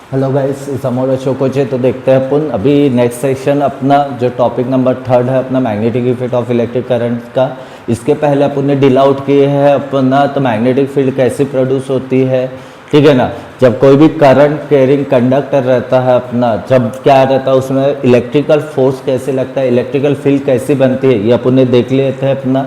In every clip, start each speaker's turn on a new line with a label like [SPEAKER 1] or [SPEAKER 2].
[SPEAKER 1] Hello guys, इस अमोल अशोकोचे। तो देखते हैं अपन अभी नेक्स्ट सेक्शन अपना जो टॉपिक नंबर 3 है अपना magnetic effect of electric current का। इसके पहले अपन ने डील आउट किए हैं अपना तो मैग्नेटिक फील्ड कैसे प्रोड्यूस होती है, ठीक है ना। जब कोई भी करंट कैरिंग कंडक्टर रहता है अपना, जब क्या रहता है उसमें इलेक्ट्रिकल फोर्स कैसे लगता है, इलेक्ट्रिकल फील्ड कैसी बनती है, ये अपन ने देख लिए थे अपना,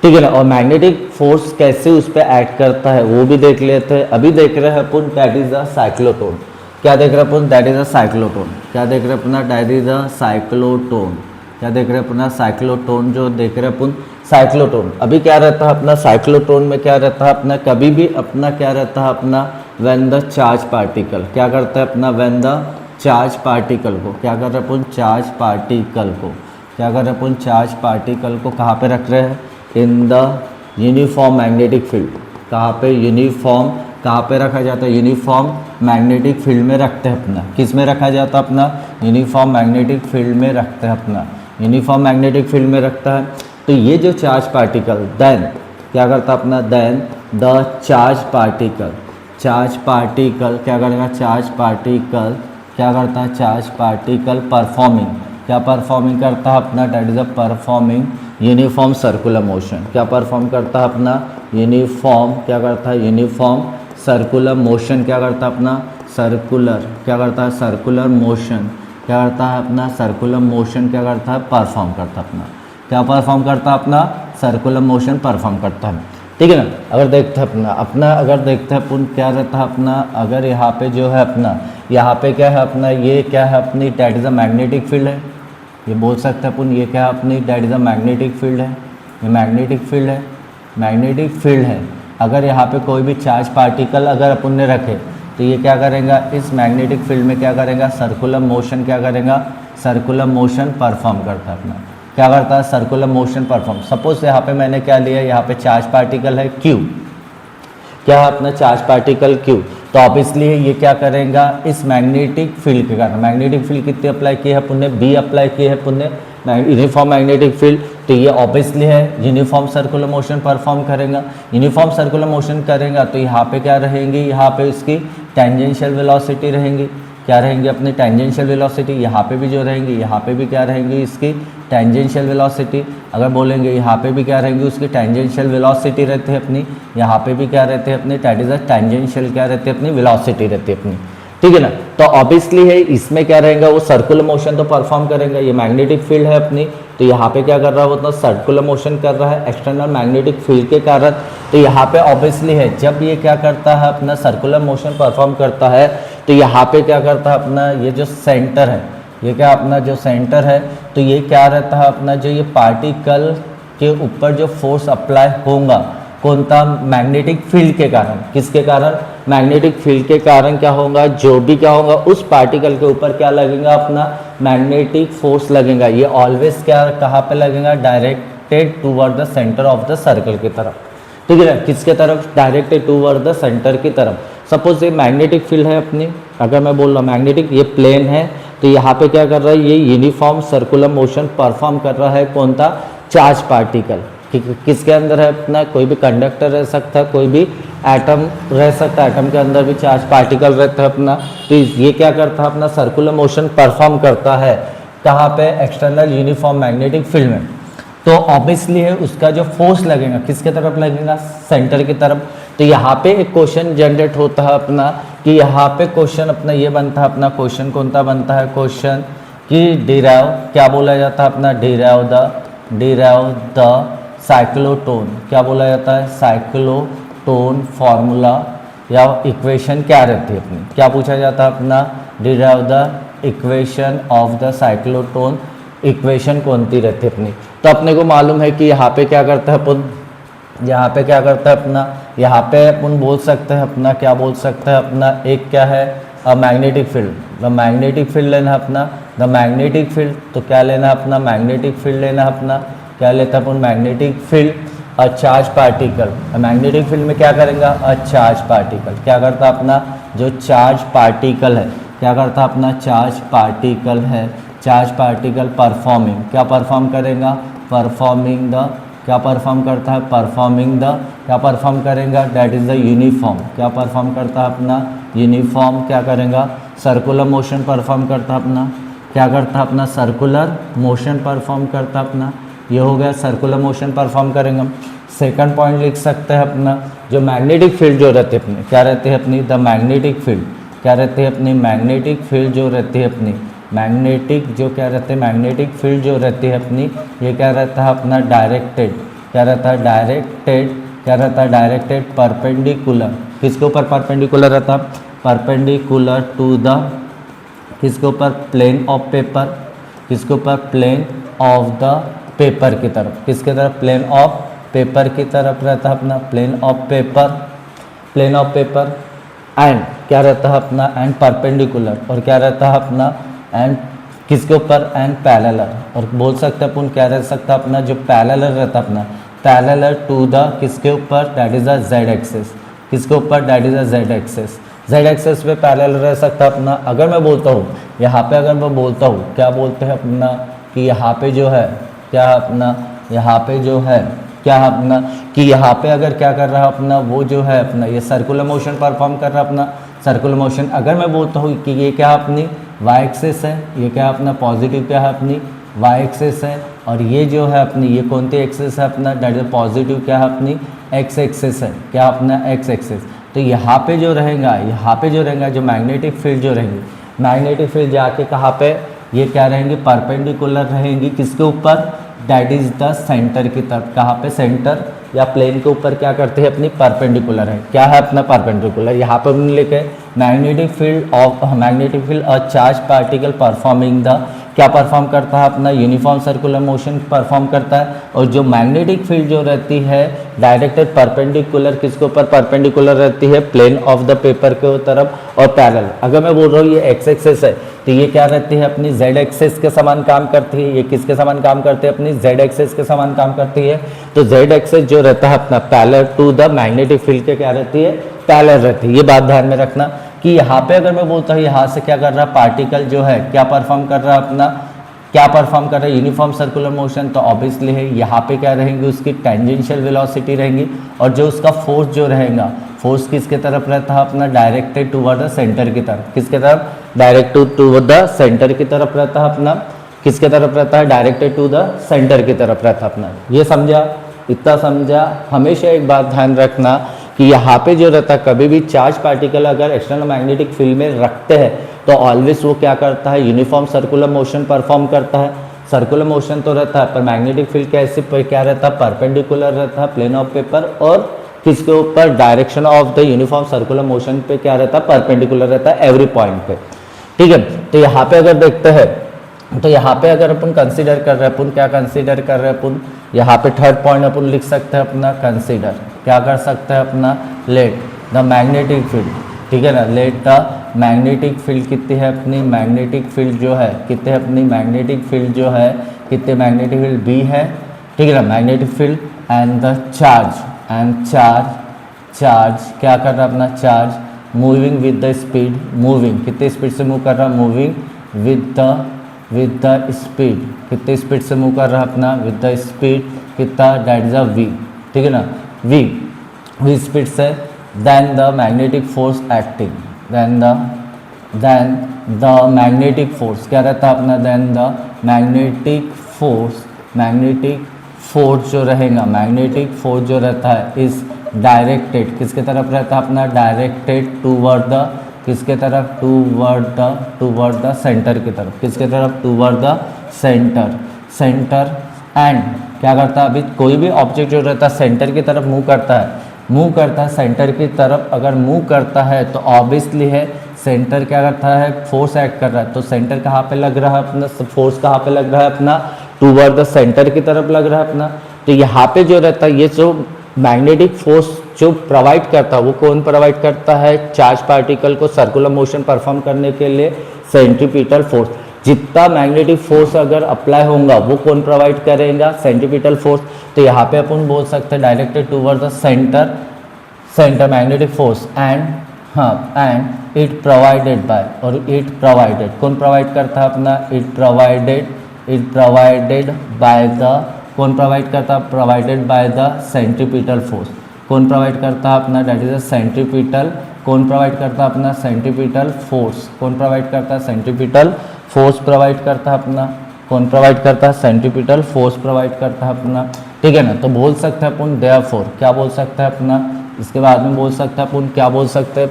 [SPEAKER 1] ठीक है ना। और मैग्नेटिक फोर्स कैसे उस पर एक्ट करता है वो भी देख लेते हैं। अभी देख रहे हैं अपन दैट इज अ साइक्लोटोन। क्या देख रहे हैं अपन? That is a cyclotron. क्या देख रहे हैं अपना? That is a cyclotron. क्या देख रहे हैं अपना? साइक्लोटोन। जो देख रहे हैं अपन साइक्लोटोन। अभी क्या रहता है अपना साइक्लोटोन में? क्या रहता है अपना कभी भी अपना क्या रहता है अपना व्हेन द चार्ज पार्टिकल क्या करता है अपना व्हेन द चार्ज पार्टिकल को क्या कर रहे हैं अपन? चार्ज पार्टिकल को क्या कर रहे हैं अपन? चार्ज पार्टिकल को कहाँ पे रख रहे हैं? In the uniform magnetic field. कहाँ पे? यूनिफॉर्म। कहाँ पे रखा जाता है? यूनिफॉर्म मैग्नेटिक फील्ड में रखते हैं अपना। किस में रखा जाता है अपना? यूनिफॉर्म मैग्नेटिक फील्ड में रखते हैं अपना। यूनिफॉर्म मैग्नेटिक फील्ड में रखता है। तो ये जो चार्ज पार्टिकल देन क्या करता है अपना? देन द चार्ज पार्टिकल क्या करेगा? चार्ज पार्टिकल क्या करता है? चार्ज पार्टिकल परफॉर्मिंग क्या परफॉर्मिंग करता है अपना? That is a performing uniform circular motion. क्या परफॉर्म करता है अपना? यूनिफॉर्म क्या करता है? Uniform circular motion. क्या करता है अपना? सर्कुलर क्या करता है? सर्कुलर मोशन क्या करता है अपना? सर्कुलर मोशन क्या करता है? परफॉर्म करता है अपना। क्या परफॉर्म करता है अपना? सर्कुलर मोशन परफॉर्म करता है, ठीक है ना। अगर देखते हैं अपना अगर देखते हैं अपन क्या रहता है अपना, अगर यहाँ पे जो है अपना यहाँ पे क्या है अपना, ये क्या है अपनी? That is a magnetic field है। ये बोल सकते हैं अपन ये क्या है अपनी? That is a magnetic field है। ये मैग्नेटिक फील्ड है। मैग्नेटिक फील्ड है। अगर यहाँ पे कोई भी चार्ज पार्टिकल अगर अपन ने रखे तो ये क्या करेगा? इस मैग्नेटिक फील्ड में क्या करेगा? सर्कुलर मोशन क्या करेगा? सर्कुलर मोशन परफॉर्म करता है अपना। क्या करता है? Circular motion perform. सपोज यहाँ पे मैंने क्या लिया? यहाँ पे चार्ज पार्टिकल है Q। क्या है अपना? Charge particle Q। तो ऑब्वियसली ये क्या करेगा? इस मैग्नेटिक फील्ड के कारण मैग्नेटिक फील्ड कितनी अप्लाई की है अपन ने? B अप्लाई की है अपन ने, यूनिफॉर्म मैग्नेटिक फील्ड। तो ये ऑब्वियसली है यूनिफॉर्म सर्कुलर मोशन परफॉर्म करेगा। यूनिफॉर्म सर्कुलर मोशन करेगा तो यहाँ पे क्या रहेंगी? यहाँ पे इसकी टेंजेंशियल वेलोसिटी रहेंगी। क्या रहेंगी अपनी? Tangential velocity. यहाँ पे भी जो रहेंगी, यहाँ पे भी क्या रहेंगी? इसकी टेंजेंशियल वेलोसिटी। अगर बोलेंगे यहाँ पे भी क्या रहेंगी? उसकी टेंजेंशियल वेलोसिटी रहती है अपनी। यहाँ पे भी क्या रहती है अपनी? दैट इज अ टेंजेंशियल क्या रहती है अपनी? वेलोसिटी रहती है अपनी, ठीक है ना। तो ऑब्वियसली है इसमें क्या रहेगा? वो सर्कुलर मोशन तो परफॉर्म करेगा। ये मैग्नेटिक फील्ड है अपनी, तो यहाँ पे क्या कर रहा है? वो सर्कुलर मोशन कर रहा है एक्सटर्नल मैग्नेटिक फील्ड के कारण। तो यहाँ पे ऑब्वियसली है जब ये क्या करता है अपना? सर्कुलर मोशन परफॉर्म करता है तो यहाँ पे क्या करता है अपना? ये जो सेंटर है, ये क्या अपना जो सेंटर है, तो ये क्या रहता है अपना? जो ये पार्टिकल के ऊपर जो फोर्स अप्लाई होगा कौन सा? मैग्नेटिक फील्ड के कारण। किसके कारण? मैग्नेटिक फील्ड के कारण क्या होगा? जो भी क्या होगा उस पार्टिकल के ऊपर क्या लगेगा अपना? मैग्नेटिक फोर्स लगेगा। ये ऑलवेज क्या कहाँ पे लगेगा? Directed toward the centre of the circle की तरफ, ठीक है ना। किसके तरफ? डायरेक्टेड टूवर्ड द सेंटर की तरफ। सपोज ये मैग्नेटिक फील्ड है अपनी, अगर मैं बोल रहा हूँ मैग्नेटिक, ये प्लेन है, तो यहाँ पे क्या कर रहा है? ये यूनिफॉर्म सर्कुलर मोशन परफॉर्म कर रहा है कौन सा? Charge particle. किसके अंदर है अपना? कोई भी कंडक्टर रह सकता है, कोई भी एटम रह सकता है, एटम के अंदर भी चार्ज पार्टिकल रहता है अपना। तो ये क्या करता है अपना? सर्कुलर मोशन परफॉर्म करता है कहाँ पे? एक्सटर्नल यूनिफॉर्म मैग्नेटिक फील्ड में। तो ऑब्वियसली है उसका जो फोर्स लगेगा किसके तरफ लगेगा? सेंटर की तरफ। तो यहाँ पे एक क्वेश्चन जनरेट होता है अपना कि यहाँ पे क्वेश्चन अपना ये बनता है अपना, क्वेश्चन कौन सा बनता है? क्वेश्चन कि डिराइव क्या बोला जाता है अपना? Derive the cyclotron. क्या बोला जाता है? साइक्लोटोन फॉर्मूला या इक्वेशन क्या रहती है अपनी? क्या पूछा जाता है अपना? Derive the equation of the cyclotron. Equation कौन सी रहती है अपनी? तो अपने को मालूम है कि यहाँ पे क्या करता है अपन? यहाँ पे क्या करता है अपना? यहाँ पे अपन बोल सकते हैं अपना, क्या बोल सकते हैं अपना? एक क्या है? Magnetic field. The magnetic field लेना है अपना। द मैग्नेटिक फील्ड तो क्या लेना है अपना? मैग्नेटिक फील्ड लेना है अपना। क्या लेता है अपन? Magnetic field. A charge particle. Magnetic field में क्या करेगा? A charge particle. क्या करता है अपना? जो चार्ज पार्टिकल है क्या करता है अपना? चार्ज पार्टिकल है। चार्ज पार्टिकल परफॉर्मिंग क्या परफॉर्म करेगा? परफॉर्मिंग द क्या परफॉर्म क्या परफॉर्म करेगा? That is the uniform. क्या परफॉर्म करता है अपना? यूनिफॉर्म क्या करेगा, सर्कुलर मोशन परफॉर्म करता अपना, क्या करता अपना, सर्कुलर मोशन परफॉर्म करता अपना। ये हो गया सर्कुलर मोशन परफॉर्म करेंगे हम। सेकंड पॉइंट लिख सकते हैं अपना, जो मैग्नेटिक फील्ड जो रहती है अपनी, क्या रहती है अपनी, द मैग्नेटिक फील्ड, क्या रहती है अपनी, मैग्नेटिक फील्ड जो रहती है अपनी, मैग्नेटिक जो क्या रहते हैं, मैग्नेटिक फील्ड जो रहती है अपनी, ये क्या रहता है अपना, डायरेक्टेड, क्या रहता है, डायरेक्टेड, क्या रहता है, डायरेक्टेड परपेंडिकुलर, किसके ऊपर परपेंडिकुलर रहता है, परपेंडिकुलर टू द, किसके ऊपर, प्लेन ऑफ पेपर, किसके ऊपर, प्लेन ऑफ द पेपर की तरफ, किसके तरफ, प्लेन ऑफ पेपर की तरफ रहता है अपना, plane of paper, plane of paper, and क्या रहता है अपना, एंड परपेंडिकुलर, और क्या रहता है अपना, एंड किसके ऊपर, एंड पैरेलल, और बोल सकते हैं अपन क्या रह सकता है अपना, जो पैरेलल रहता है अपना, पैरेलल टू द, किसके ऊपर, that is the Z axis, किसके ऊपर, that is the Z axis, Z axis पे पैरेलल रह सकता है अपना। अगर मैं बोलता हूँ यहाँ पे, अगर मैं बोलता हूँ क्या बोलते हैं अपना, कि यहाँ पे जो है क्या अपना, यहाँ पे जो है क्या अपना, कि यहाँ पे अगर क्या कर रहा है अपना, वो जो है अपना, ये सर्कुलर मोशन परफॉर्म कर रहा है अपना, सर्कुलर मोशन। अगर मैं बोलता हूँ कि ये क्या अपनी वाई एक्सिस है, ये क्या अपना पॉजिटिव क्या है अपनी वाई एक्सिस है, और ये जो है अपनी ये कौन सी एक्सिस है अपना, दैट इज पॉजिटिव क्या है अपनी एक्स एक्सिस है, क्या अपना एक्स एक्सिस। तो यहाँ पे जो रहेगा, यहाँ पे जो रहेगा, जो मैग्नेटिक फील्ड जो रहेंगी, मैग्नेटिक फील्ड जाके कहाँ पे, ये क्या रहेंगी, परपेंडिकुलर रहेंगी, किसके ऊपर, दैट इज द सेंटर की तरफ, कहाँ पे, सेंटर या प्लेन के ऊपर क्या करते हैं अपनी, परपेंडिकुलर है, क्या है अपना परपेंडिकुलर। यहाँ पर हमने लिखे magnetic field of, magnetic field a charge particle performing the, क्या परफॉर्म करता है अपना, यूनिफॉर्म सर्कुलर मोशन परफॉर्म करता है। और जो मैग्नेटिक फील्ड जो रहती है डायरेक्टेड परपेंडिकुलर, किसके ऊपर परपेंडिकुलर रहती है, प्लेन ऑफ द पेपर के तरफ और पैरेलल। अगर मैं बोल रहा हूँ ये एक्स एक्सिस है, तो ये क्या रहती है अपनी जेड एक्सिस के समान काम करती है, ये किसके समान काम करती है अपनी, जेड एक्सिस के समान काम करती है। तो जेड एक्सिस जो रहता है अपना parallel to the magnetic field के क्या रहती है, पैरेलल रहती है। ये बात ध्यान में रखना कि यहाँ पे अगर मैं बोलता हूँ यहाँ से क्या कर रहा है, पार्टिकल जो है क्या परफॉर्म कर रहा है अपना, क्या परफॉर्म कर रहा है, यूनिफॉर्म सर्कुलर मोशन। तो ऑब्वियसली है यहाँ पे क्या रहेंगी, उसकी टेंजेंशियल वेलोसिटी रहेंगी, और जो उसका फोर्स जो रहेगा, फोर्स किसके तरफ रहता है अपना, डायरेक्टेड टूवर्ड द सेंटर की तरफ, किसके तरफ, डायरेक्टेड टूवर्ड द सेंटर की तरफ रहता है अपना, किसके तरफ रहता है, डायरेक्टेड टू द सेंटर की तरफ रहता है अपना। ये समझा, इतना समझा। हमेशा एक बात ध्यान रखना कि यहाँ पे जो रहता है, कभी भी चार्ज पार्टिकल अगर एक्सटर्नल मैग्नेटिक फील्ड में रखते हैं तो ऑलवेज वो क्या करता है, यूनिफॉर्म सर्कुलर मोशन परफॉर्म करता है। सर्कुलर मोशन तो रहता है, पर मैग्नेटिक फील्ड कैसे क्या रहता है, परपेंडिकुलर रहता है प्लेन ऑफ पेपर, और किसके ऊपर, direction of the uniform circular motion पे क्या रहता है, परपेंडिकुलर रहता है एवरी पॉइंट पे। ठीक है, तो यहाँ पे अगर देखते हैं, तो यहाँ पे अगर अपन कंसीडर कर रहे हैं, अपन क्या कंसीडर कर रहे हैं, अपन यहाँ पे थर्ड पॉइंट अपन लिख सकते हैं अपना, कंसीडर क्या कर सकते हैं अपना, लेट द मैग्नेटिक फील्ड। ठीक है ना, लेट द मैग्नेटिक फील्ड कितनी है अपनी, मैग्नेटिक फील्ड जो है कितने अपनी, मैग्नेटिक फील्ड जो है कितने, मैग्नेटिक फील्ड बी है। ठीक है ना, magnetic field and the charge, and charge क्या कर रहा है अपना, charge moving with the speed, moving कितने स्पीड से मूव कर रहा है, मूविंग विद द स्पीड, कितने स्पीड से मूव कर रहा है अपना, विद द स्पीड कितना, दैट इज अ वी। ठीक है ना, वी स्पीड से, then the magnetic force acting, then the magnetic force क्या रहता है अपना, देन द मैग्नेटिक फोर्स जो रहेगा, मैग्नेटिक फोर्स जो रहता है इस डायरेक्टेड, किसके तरफ रहता है अपना, डायरेक्टेड टूवर्ड द, किसके तरफ, टूवर्ड द सेंटर की तरफ, किसके तरफ, टूवर्ड द सेंटर। एंड क्या करता है, अभी कोई भी ऑब्जेक्ट जो रहता है सेंटर की तरफ मूव करता है सेंटर की तरफ अगर मूव करता है तो ऑब्वियसली है सेंटर क्या करता है, फोर्स एक्ट कर रहा है। तो सेंटर कहाँ पे लग रहा है अपना, फोर्स कहाँ पे लग रहा है अपना, टूवर्ड द सेंटर की तरफ लग रहा है अपना। तो यहाँ पे जो रहता है, ये जो मैग्नेटिक फोर्स जो प्रोवाइड करता है, वो कौन प्रोवाइड करता है, चार्ज पार्टिकल को सर्कुलर मोशन परफॉर्म करने के लिए सेंट्रीपिटल फोर्स। जितना मैग्नेटिक फोर्स अगर अप्लाई होगा वो कौन प्रोवाइड करेगा, सेंट्रीपिटल फोर्स। तो यहाँ पे अपन बोल सकते हैं directed toward the centre magnetic force and it provided by, और इट प्रोवाइडेड कौन प्रोवाइड करता है अपना, इट प्रोवाइडेड बाय द, कौन प्रोवाइड करता है, provided by the centripetal force. कौन प्रोवाइड करता है अपना, दैट इज अ सेंट्रीपिटल कौन प्रोवाइड करता है अपना सेंट्रीपिटल फोर्स, कौन प्रोवाइड करता है सेंट्रीपिटल फोर्स प्रोवाइड करता है अपना, कौन प्रोवाइड करता है सेंट्रीपिटल फोर्स प्रोवाइड करता है अपना, ठीक है ना। तो बोल सकते हैं अपन देयरफॉर, क्या बोल सकते हैं अपना, इसके बाद में बोल सकते हैं अपन क्या बोल सकते हैं,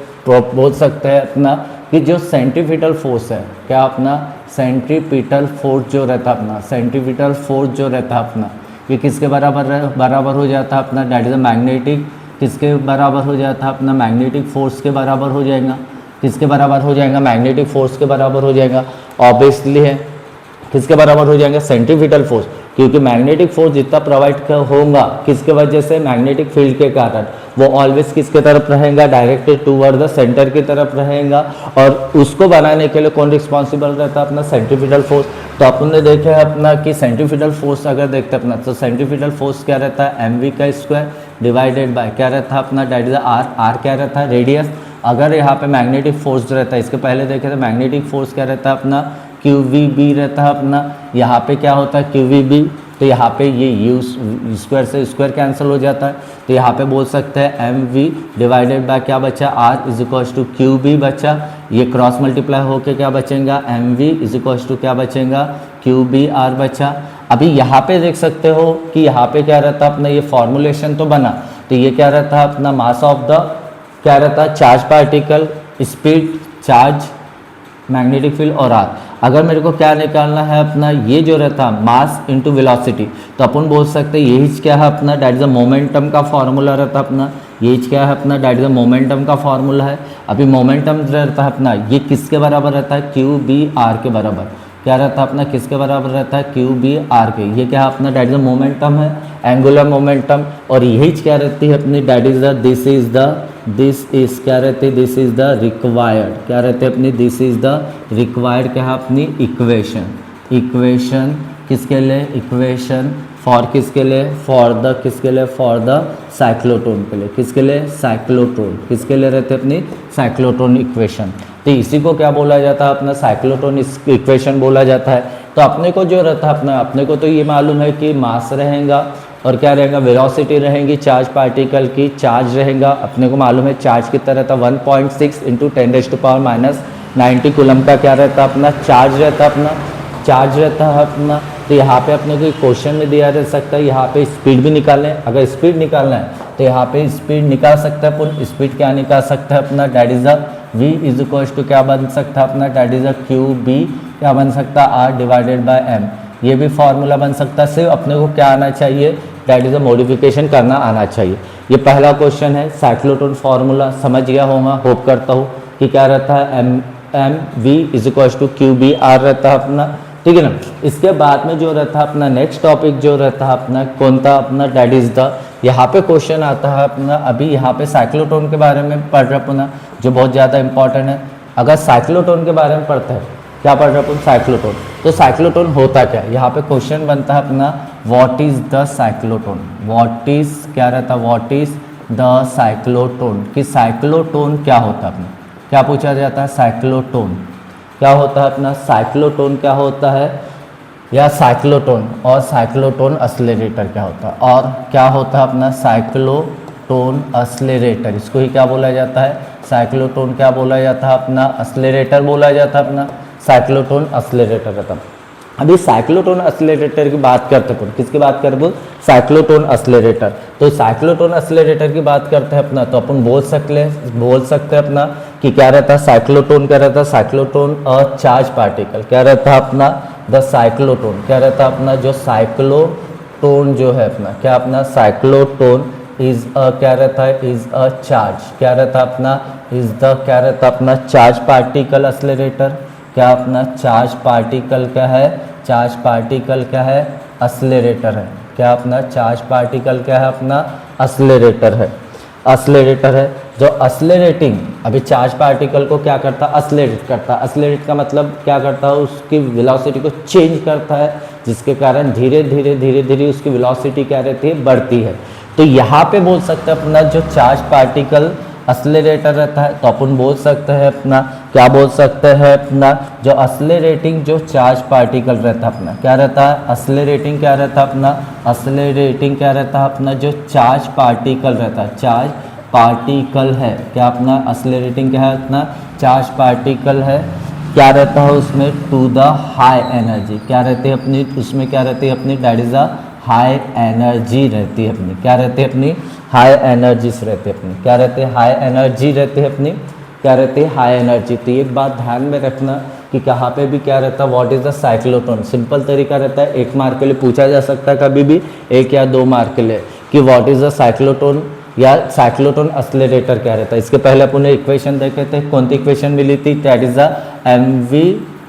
[SPEAKER 1] बोल सकते हैं अपना कि जो सेंट्रीपिटल फोर्स है, क्या अपना सेंट्रीपिटल फोर्स जो रहता है अपना, सेंट्रीपिटल फोर्स जो रहता है अपना, ये किसके बराबर हो जाता है अपना, डैट इज अ मैग्नेटिक, किसके बराबर हो जाता है अपना, मैग्नेटिक फोर्स के बराबर हो जाएगा, किसके बराबर हो जाएगा, मैग्नेटिक फोर्स के बराबर हो जाएगा, ऑब्वियसली है किसके बराबर हो जाएगा, सेंट्रीपिटल फोर्स, क्योंकि मैग्नेटिक फोर्स जितना प्रोवाइड होगा किसके वजह से, मैग्नेटिक फील्ड के कारण, वो ऑलवेज किसके तरफ रहेगा, डायरेक्टेड टूवर्ड द सेंटर की तरफ रहेगा, और उसको बनाने के लिए कौन रिस्पॉन्सिबल रहता है अपना, सेंट्रीपिटल फोर्स। तो अपन ने देखा है अपना कि सेंट्रीपिटल फोर्स अगर देखते हैं अपना, तो सेंट्रीपिटल फोर्स क्या रहता है, mv का स्क्वायर डिवाइडेड बाय क्या रहता है अपना, डैट इज आर क्या रहता है, रेडियस। अगर यहाँ पे मैग्नेटिक फोर्स रहता है, इसके पहले देखे थे मैग्नेटिक फोर्स क्या रहता है अपना, QVB रहता है अपना, यहाँ पे क्या होता है QVB, तो यहाँ पे ये यू स्क्वायर से स्क्वायर कैंसिल हो जाता है, तो यहाँ पे बोल सकते हैं MV डिवाइडेड बाय क्या बचा, R is equals to QB बचा, ये क्रॉस मल्टीप्लाई होके क्या बचेगा, MV इज इक्वल्स टू क्या बचेगा, QBR बचा। अभी यहाँ पे देख सकते हो कि यहाँ पे क्या रहता है अपना, ये फॉर्मुलेशन तो बना, तो ये क्या रहता है अपना, मास ऑफ द क्या रहता है, charge particle, speed, charge, magnetic field और आर। अगर मेरे को क्या निकालना है अपना, ये जो रहता है मास इनटू वेलोसिटी, तो अपन बोल सकते हैं यही क्या है अपना, डैट इज अ मोमेंटम का फॉर्मूला रहता है अपना, ये क्या है अपना, डैट इज अ मोमेंटम का फॉर्मूला है। अभी मोमेंटम रहता है अपना, ये किसके बराबर रहता है, QBR के बराबर, क्या रहता है अपना, किसके बराबर रहता है, QBR के। ये क्या है अपना, डैट इज अ मोमेंटम है, एंगुलर मोमेंटम, और यही क्या रहती है अपनी, that is the this is क्या रहती है, दिस इज द रिक्वायर्ड, क्या रहते हैं अपनी, दिस इज द रिक्वायर्ड क्या है अपनी, इक्वेशन किसके लिए, इक्वेशन फॉर किसके लिए, फॉर द किसके लिए, फॉर द साइक्लोट्रॉन के लिए, किसके लिए, साइक्लोट्रॉन, किसके लिए रहते हैं अपनी, साइक्लोट्रॉन इक्वेशन। तो इसी को क्या बोला जाता है अपना, साइक्लोट्रॉन इक्वेशन बोला जाता है। तो अपने को जो रहता है अपना, अपने को तो ये मालूम है कि मास रहेगा और क्या रहेगा, वेलोसिटी रहेगी चार्ज पार्टिकल की, चार्ज रहेगा, अपने को मालूम है चार्ज कितना रहता है, 1.6 × 10⁻⁻90 कूलम का क्या रहता है अपना, चार्ज रहता है अपना, चार्ज रहता है अपना। तो यहाँ पे अपने को क्वेश्चन में दिया रह सकता है, यहाँ पे स्पीड भी निकालें, अगर स्पीड निकालना है तो यहाँ पे स्पीड निकाल सकते हैं अपन, स्पीड क्या निकाल सकते हैं अपना, that is a V is equals to क्या बन सकता है अपना, डैट इज अ QB क्या बन सकता है, R डिवाइडेड बाय M, ये भी फॉर्मूला बन सकता है। सिर्फ अपने को क्या आना चाहिए, डैट इज अ मॉडिफिकेशन करना आना चाहिए। ये पहला क्वेश्चन है, साइक्लोट्रॉन फार्मूला समझ गया होगा, होप करता हूँ कि क्या रहता है, MV is equals to QBR रहता है अपना, ठीक है ना। इसके बाद में जो रहता है अपना नेक्स्ट टॉपिक जो रहता है अपना, कौन था अपना, डैट इज द, यहाँ पे क्वेश्चन आता है अपना, अभी यहाँ पे साइक्लोट्रॉन के बारे में पढ़ रहे अपना, जो बहुत ज़्यादा इंपॉर्टेंट है। अगर साइक्लोट्रॉन के बारे में पढ़ते हैं, क्या पढ़ रहे अपन, साइक्लोट्रॉन, तो साइक्लोट्रॉन होता क्या, यहाँ पे क्वेश्चन बनता है अपना, what is the cyclotron, what is क्या रहता है, व्हाट इज द साइक्लोट्रॉन, कि साइक्लोट्रॉन क्या होता है अपना, क्या पूछा जाता है, साइक्लोट्रॉन क्या होता है अपना, साइक्लोट्रॉन क्या होता है, या साइक्लोट्रॉन और साइक्लोट्रॉन एक्सेलरेटर क्या होता है, और क्या होता है अपना, साइक्लोट्रॉन एक्सेलरेटर, इसको ही क्या बोला जाता है, साइक्लोट्रॉन क्या बोला जाता है अपना, एक्सेलरेटर बोला जाता है अपना, साइक्लोट्रॉन एक्सेलरेटर रहता है। अभी साइक्लोट्रॉन एक्सेलरेटर की बात करते हैं, किसकी बात करते हैं, साइक्लोट्रॉन एक्सेलरेटर। तो साइक्लोट्रॉन एक्सेलरेटर की बात करते हैं अपना, तो अपन बोल सकते हैं अपना कि क्या रहता है, साइक्लोट्रॉन क्या रहता है, साइक्लोट्रॉन और चार्ज पार्टिकल क्या रहता है अपना, द साइक्लोट्रॉन क्या रहता है अपना, जो साइक्लोट्रॉन जो है अपना, क्या अपना, साइक्लोट्रॉन इज अ क्या रहता है, इज अ चार्ज, क्या रहता है अपना, इज द क्या रहता है अपना, चार्ज पार्टिकल एक्सेलरेटर, क्या अपना, चार्ज पार्टिकल क्या है, चार्ज पार्टिकल क्या है, एक्सेलरेटर है, क्या अपना, चार्ज पार्टिकल क्या है अपना, एक्सेलरेटर है, एक्सेलरेटर है। जो एक्सेलरेटिंग, अभी चार्ज पार्टिकल को क्या करता है, एक्सेलरेट करता है, एक्सेलरेट का मतलब क्या करता है, उसकी वेलोसिटी को चेंज करता है, जिसके कारण धीरे धीरे उसकी वेलोसिटी क्या रहती है, बढ़ती है। तो यहाँ पे बोल सकते हैं अपना, जो चार्ज पार्टिकल एक्सेलरेटर रहता है, तो अपन बोल सकते हैं अपना, क्या बोल सकते हैं अपना, जो एक्सेलरेटिंग जो चार्ज पार्टिकल रहता है अपना, क्या रहता है, एक्सेलरेटिंग क्या रहता है अपना, एक्सेलरेटिंग क्या रहता है अपना, जो चार्ज पार्टिकल रहता है, चार्ज पार्टिकल है, क्या अपना एक्सेलरेटिंग क्या है अपना चार्ज पार्टिकल है, क्या रहता है उसमें टू द हाई एनर्जी, क्या रहती है अपनी उसमें क्या रहती है अपनी that is a high energy रहती है अपनी, क्या रहती है अपनी हाई एनर्जीज रहती है अपनी, क्या रहती है हाई एनर्जी रहती है अपनी, क्या रहती है हाई एनर्जी। तो एक बात ध्यान में रखना कि कहाँ पे भी क्या रहता है what is the cyclotron, simple तरीका रहता है, 1 मार्क के लिए पूछा जा सकता है कभी भी 1 या 2 मार्क के लिए कि व्हाट इज द साइक्लोट्रॉन या साइक्लोट्रॉन एक्सेलरेटर क्या रहता है। इसके पहले अपन इक्वेशन देखे थे, कौन सी इक्वेशन मिली थी, दैट इज द mv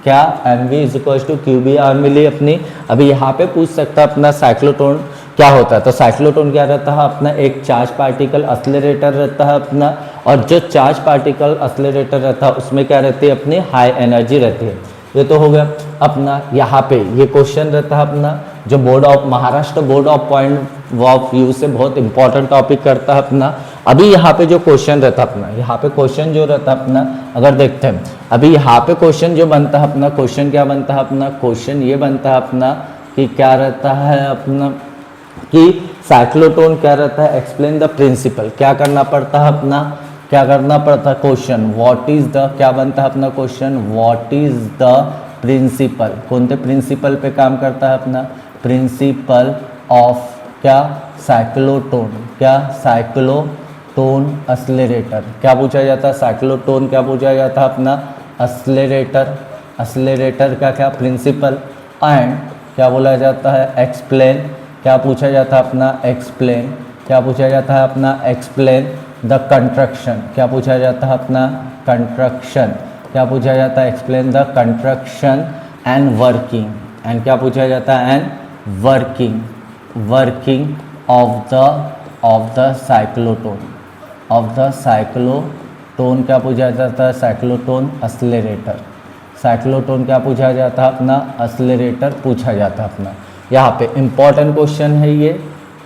[SPEAKER 1] क्या mv is equal to qbr मिली अपनी। अभी यहाँ पे पूछ सकता है अपना साइक्लोट्रॉन क्या होता है, तो साइक्लोट्रॉन क्या रहता है अपना एक चार्ज पार्टिकल एक्सेलरेटर रहता है अपना, और जो चार्ज पार्टिकल एक्सेलरेटर रहता है उसमें क्या रहती है अपनी हाई एनर्जी रहती है। ये तो हो गया अपना। यहाँ पे ये क्वेश्चन रहता है अपना जो board of Maharashtra board of point of view से बहुत इंपॉर्टेंट टॉपिक करता है अपना। अभी यहाँ पे जो क्वेश्चन रहता है अपना, यहाँ पे क्वेश्चन जो रहता है अपना अगर देखते हैं अभी यहाँ पे क्वेश्चन जो बनता है अपना, क्वेश्चन क्या बनता है अपना, क्वेश्चन ये बनता है अपना कि क्या रहता है अपना कि साइक्लोट्रॉन क्या रहता है, एक्सप्लेन द प्रिंसिपल, क्या करना पड़ता है अपना, क्या करना पड़ता है क्वेश्चन व्हाट इज द, क्या बनता है अपना question what is the principle, कौन से प्रिंसिपल पे काम करता है अपना, प्रिंसिपल ऑफ क्या साइक्लोट्रॉन, क्या साइक्लोट्रॉन एक्सेलरेटर, क्या पूछा जाता है साइक्लोट्रॉन, क्या पूछा जाता है अपना एक्सेलरेटर, एक्सेलरेटर का क्या प्रिंसिपल, एंड क्या बोला जाता है एक्सप्लेन, क्या पूछा जाता है अपना एक्सप्लेन, क्या पूछा जाता है अपना एक्सप्लेन द कंस्ट्रक्शन, क्या पूछा जाता है अपना कंस्ट्रक्शन, क्या पूछा जाता है explain the construction and working, and क्या पूछा जाता है and working, working of the cyclotron, of the cyclotron, क्या पूछा जाता है साइक्लोट्रॉन एक्सेलरेटर, साइक्लोट्रॉन क्या पूछा जाता है अपना एक्सेलरेटर पूछा जाता है अपना। यहाँ पे इंपॉर्टेंट क्वेश्चन है ये,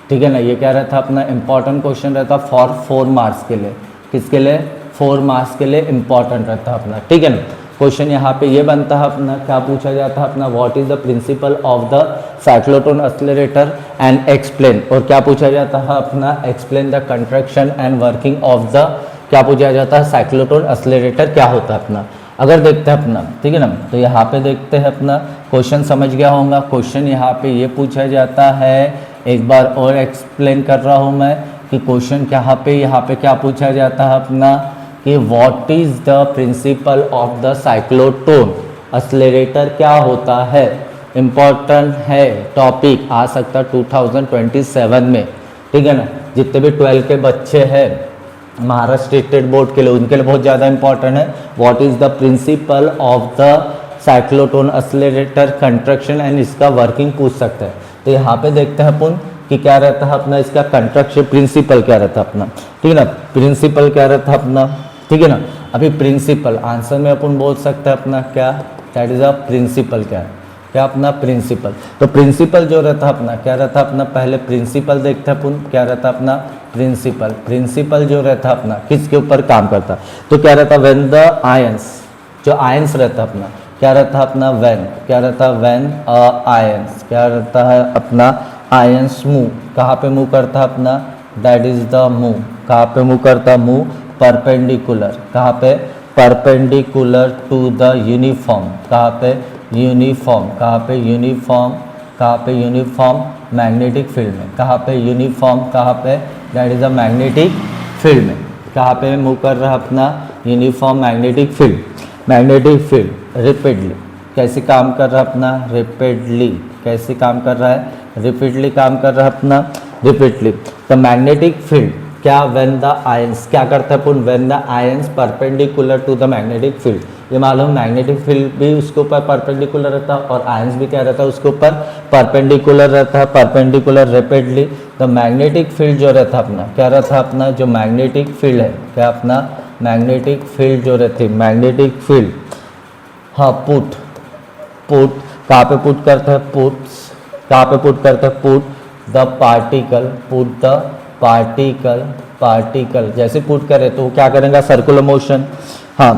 [SPEAKER 1] ठीक है ना, ये क्या रहता है अपना इंपॉर्टेंट क्वेश्चन रहता है फॉर 4 मार्क्स के लिए, किसके लिए 4 मार्क्स के लिए इंपॉर्टेंट रहता है अपना, ठीक है ना। क्वेश्चन यहाँ पे ये बनता है अपना, क्या पूछा जाता है अपना what is the principle of the cyclotron accelerator and explain, और क्या पूछा जाता है अपना explain the construction and working of the, क्या पूछा जाता है साइक्लोट्रॉन एक्सेलरेटर क्या होता है अपना। अगर देखते हैं अपना, ठीक है ना, तो यहाँ पे देखते हैं अपना क्वेश्चन समझ गया होगा। क्वेश्चन यहाँ पे ये पूछा जाता है, एक बार और एक्सप्लेन कर रहा हूँ मैं कि क्वेश्चन यहाँ पे क्या पूछा जाता है अपना कि what is the principle of the cyclotron accelerator क्या होता है। इम्पॉर्टेंट है टॉपिक, आ सकता है 2027 में, ठीक है ना। जितने भी 12 के बच्चे हैं महाराष्ट्र स्टेट बोर्ड के लिए, उनके लिए बहुत ज़्यादा इंपॉर्टेंट है what is the principle of the cyclotron accelerator construction and इसका वर्किंग पूछ सकते हैं। तो यहाँ पे देखते हैं अपन कि क्या रहता है अपना इसका कंस्ट्रक्शन प्रिंसिपल क्या रहता है अपना, ठीक है ना, प्रिंसिपल क्या रहता है अपना, ठीक है ना। अभी प्रिंसिपल आंसर में अपन बोल सकते हैं अपना क्या, दैट इज अ प्रिंसिपल, क्या है क्या अपना प्रिंसिपल। तो प्रिंसिपल जो रहता है अपना क्या रहता है अपना, पहले प्रिंसिपल देखते हैं अपन क्या रहता है अपना प्रिंसिपल, प्रिंसिपल जो रहता है अपना किसके ऊपर काम करता है, तो क्या रहता है व्हेन द आयंस, जो आयंस रहता है अपना क्या रहता है अपना व्हेन, क्या रहता है व्हेन आयंस, क्या रहता है अपना आयंस मूव, कहाँ पे मूव करता है अपना, दैट इज द मूव, कहाँ पे मूव करता है मूव परपेंडिकुलर, कहाँ पे परपेंडिकुलर टू द यूनिफॉर्म, कहाँ पे यूनिफॉर्म, कहाँ पे यूनिफॉर्म, कहाँ पे यूनिफॉर्म मैग्नेटिक फील्ड में, कहाँ पे यूनिफॉर्म, कहाँ पे that is a magnetic field में, कहाँ पे मूव कर रहा है अपना uniform magnetic field, magnetic field repeatedly कैसे काम कर रहा है अपना, रिपीटली कैसे काम कर रहा है, रिपीटली काम कर रहा है अपना रिपीटली। द मैग्नेटिक फील्ड क्या व्हेन द आयंस, क्या करता है अपन when the ions perpendicular to the magnetic field, ये मालूम मैग्नेटिक फील्ड भी उसके ऊपर परपेंडिकुलर रहता है और आयंस भी क्या रहता है उसके ऊपर परपेंडिकुलर रहता है, perpendicular repeatedly. The magnetic field जो रहता है अपना क्या रहता है अपना, जो मैग्नेटिक फील्ड है क्या अपना मैग्नेटिक फील्ड जो रहती है मैग्नेटिक फील्ड, हाँ पुट कहाँ पे पुट करता है, पुट्स कहाँ पे पुट करता है, put the particle, put the particle जैसे पुट करे तो क्या करेगा सर्कुलर मोशन, हाँ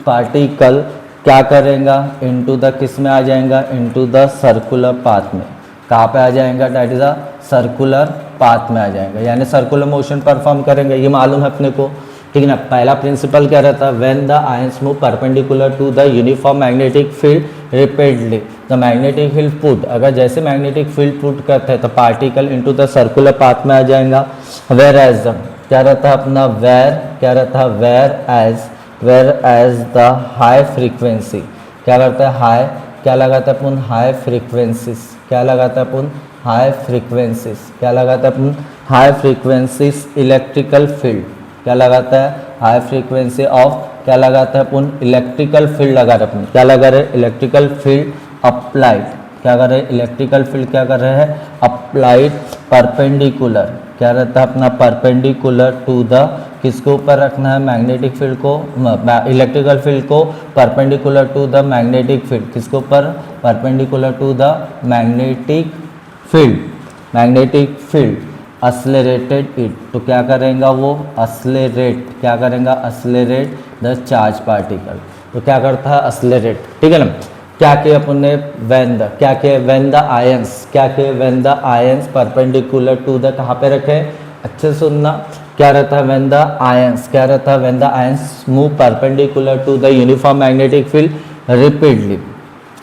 [SPEAKER 1] पार्टिकल क्या करेगा इनटू द किस में आ जाएगा, इनटू द सर्कुलर पाथ में, कहाँ पे आ जाएगा, that is a circular path में आ जाएंगे, यानी सर्कुलर मोशन परफॉर्म करेंगे, ये मालूम है अपने को, ठीक है ना। पहला प्रिंसिपल क्या रहता है, when the ions move perpendicular to the uniform magnetic field repeatedly the magnetic field put, अगर जैसे मैग्नेटिक फील्ड पुट करते हैं तो particle into the circular path में आ जाएगा। वेयर एज क्या रहता है अपना, क्या रहता है, whereas the high frequency, क्या करता है, हाई, क्या लगाता है अपन, हाई फ्रीक्वेंसीज, क्या लगाता है अपन, हाई फ्रीक्वेंसीज, क्या लगाता है अपन, हाई फ्रीक्वेंसीज इलेक्ट्रिकल फील्ड, क्या लगाता है, हाई फ्रीक्वेंसी ऑफ, क्या लगाता है अपन, इलेक्ट्रिकल फील्ड लगा रहे अपन, क्या लगा रहे, इलेक्ट्रिकल फील्ड अप्लाइड, क्या कर रहे हैं, इलेक्ट्रिकल फील्ड क्या कर रहे हैं, अप्लाइड परपेंडिकुलर, क्या रहता है अपना, परपेंडिकुलर टू द, किसके ऊपर रखना है, मैग्नेटिक फील्ड को, इलेक्ट्रिकल फील्ड को perpendicular to the magnetic field, किसके ऊपर, perpendicular to the magnetic field accelerated it, तो क्या करेगा वो, असलेरेट, क्या करेगा, असलेरेट द चार्ज पार्टिकल, तो क्या करता है, असलेरेट, ठीक है ना। क्या किया अपन ने, क्या किया, व्हेन द आयंस, क्या किया, when the ions perpendicular to the, कहाँ पे रखे, अच्छे से सुनना, क्या रहता है, व्हेन द आयंस, क्या रहता है, when the ions move perpendicular to the uniform magnetic field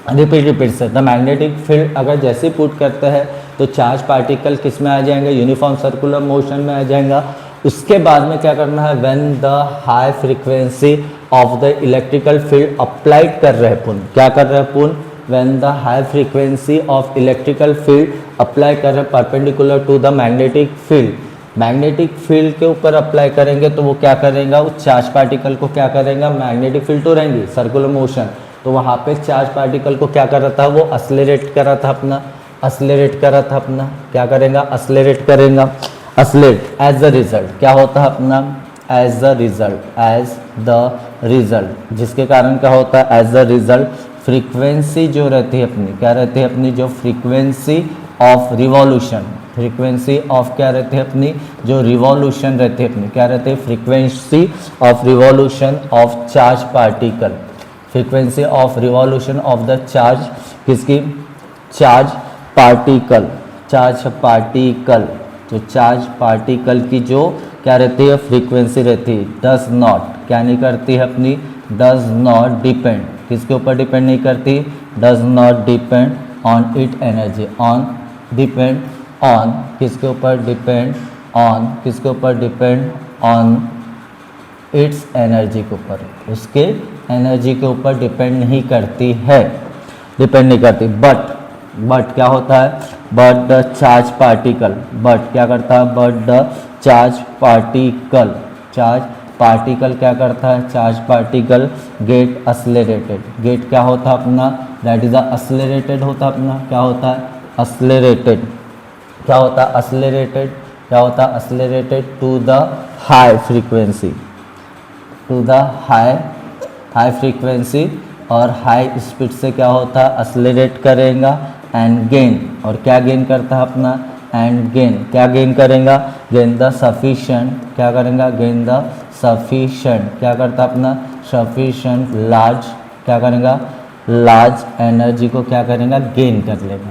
[SPEAKER 1] repeat से द मैग्नेटिक फील्ड, अगर जैसे पुट करते हैं तो चार्ज पार्टिकल किस में आ जाएंगे, यूनिफॉर्म सर्कुलर मोशन में आ जाएगा। उसके बाद में क्या करना है, when the high frequency of the electrical field applied कर रहे हैं पुन, क्या कर रहे हैं पुन, when the high frequency of electrical field apply कर रहे हैं perpendicular to the magnetic field के ऊपर अप्लाई करेंगे तो वो क्या करेगा, उस चार्ज पार्टिकल को क्या करेगा, मैग्नेटिक फील्ड तो रहेंगी सर्कुलर मोशन, तो वहाँ पे चार्ज पार्टिकल को क्या कर रहा था, वो असलेरेट कर रहा था अपना, क्या करेगा, असलेरेट करेगा, असलेट एज द रिजल्ट, क्या होता है अपना, एज द रिजल्ट, जिसके कारण क्या होता है, एज द रिजल्ट फ्रीक्वेंसी जो रहती है अपनी, क्या रहती है अपनी, जो frequency of revolution, frequency of क्या रहती है अपनी, जो रिवॉल्यूशन रहती है अपनी, क्या रहती है, frequency of revolution of charge particle, frequency of revolution of the charge, किसकी, चार्ज पार्टिकल, तो चार्ज पार्टिकल की जो क्या रहती है, फ्रीक्वेंसी रहती है, डज नॉट, क्या नहीं करती है अपनी, डज नॉट डिपेंड, किसके ऊपर डिपेंड नहीं करती, does not depend on it energy, depend on, किसके ऊपर डिपेंड ऑन इट्स एनर्जी के ऊपर, उसके एनर्जी के ऊपर डिपेंड नहीं करती, बट क्या होता है, but the charge particle, but क्या करता है, बट द चार्ज पार्टिकल क्या करता है, चार्ज पार्टिकल गेट असलेरेटेड, गेट क्या होता है अपना, दैट इज असलेरेटेड होता है अपना, क्या होता है, असलेरेटेड, क्या होता है, accelerated to the high frequency, high frequency और हाई स्पीड से क्या होता है, असलेरेट करेगा एंड गेन, और क्या गेन करता है अपना, एंड गेन, क्या गेन करेगा, गेन द सफिशिएंट, क्या करेगा, गेन द सफिशिएंट, क्या करता है अपना, सफिशिएंट लार्ज, क्या करेगा, लार्ज एनर्जी को क्या करेगा, गेन कर लेगा,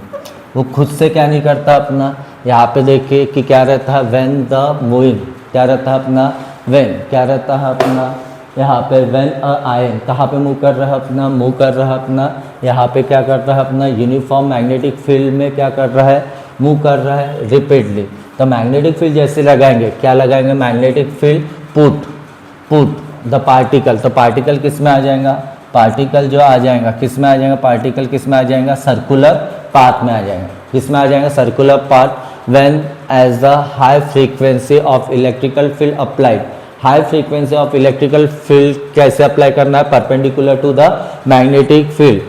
[SPEAKER 1] वो खुद से क्या नहीं करता अपना। यहाँ पे देखिए कि क्या रहता है, व्हेन द मूविंग, क्या रहता है अपना, व्हेन, क्या रहता है अपना, यहाँ पे व्हेन अ आयन कहाँ पे मूव कर रहा है अपना, यहाँ पे क्या कर रहा है अपना, यूनिफॉर्म मैग्नेटिक फील्ड में क्या कर रहा है, मूव कर रहा है रिपीटली। तो मैग्नेटिक फील्ड जैसे लगाएंगे, क्या लगाएंगे, magnetic field put the particle, तो पार्टिकल किस में आ जाएगा, पार्टिकल जो आ जाएगा किस में आ जाएगा, पार्टिकल किस में आ जाएगा, सर्कुलर पाथ में आ जाएगा, किस में आ जाएगा, circular path. When as the high frequency of electrical field applied, high frequency of electrical field कैसे अप्लाई करना है, perpendicular to the magnetic field,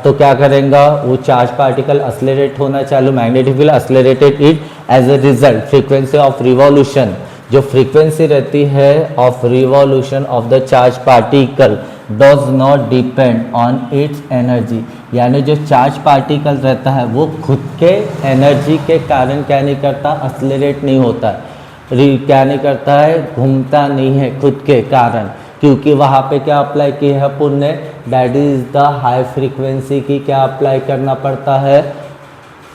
[SPEAKER 1] तो क्या करेगा, वो चार्ज पार्टिकल असलेरेट होना चालू, magnetic field accelerated it, as a result frequency of revolution, जो फ्रीक्वेंसी रहती है of revolution of the charge particle does not depend on its energy, यानी जो चार्ज पार्टिकल रहता है वो खुद के एनर्जी के कारण क्या नहीं करता, असलेरेट नहीं होता है, क्या नहीं करता है, घूमता नहीं है खुद के कारण, क्योंकि वहाँ पे क्या अप्लाई किया है पुण्य, that is the high frequency की क्या अप्लाई करना पड़ता है,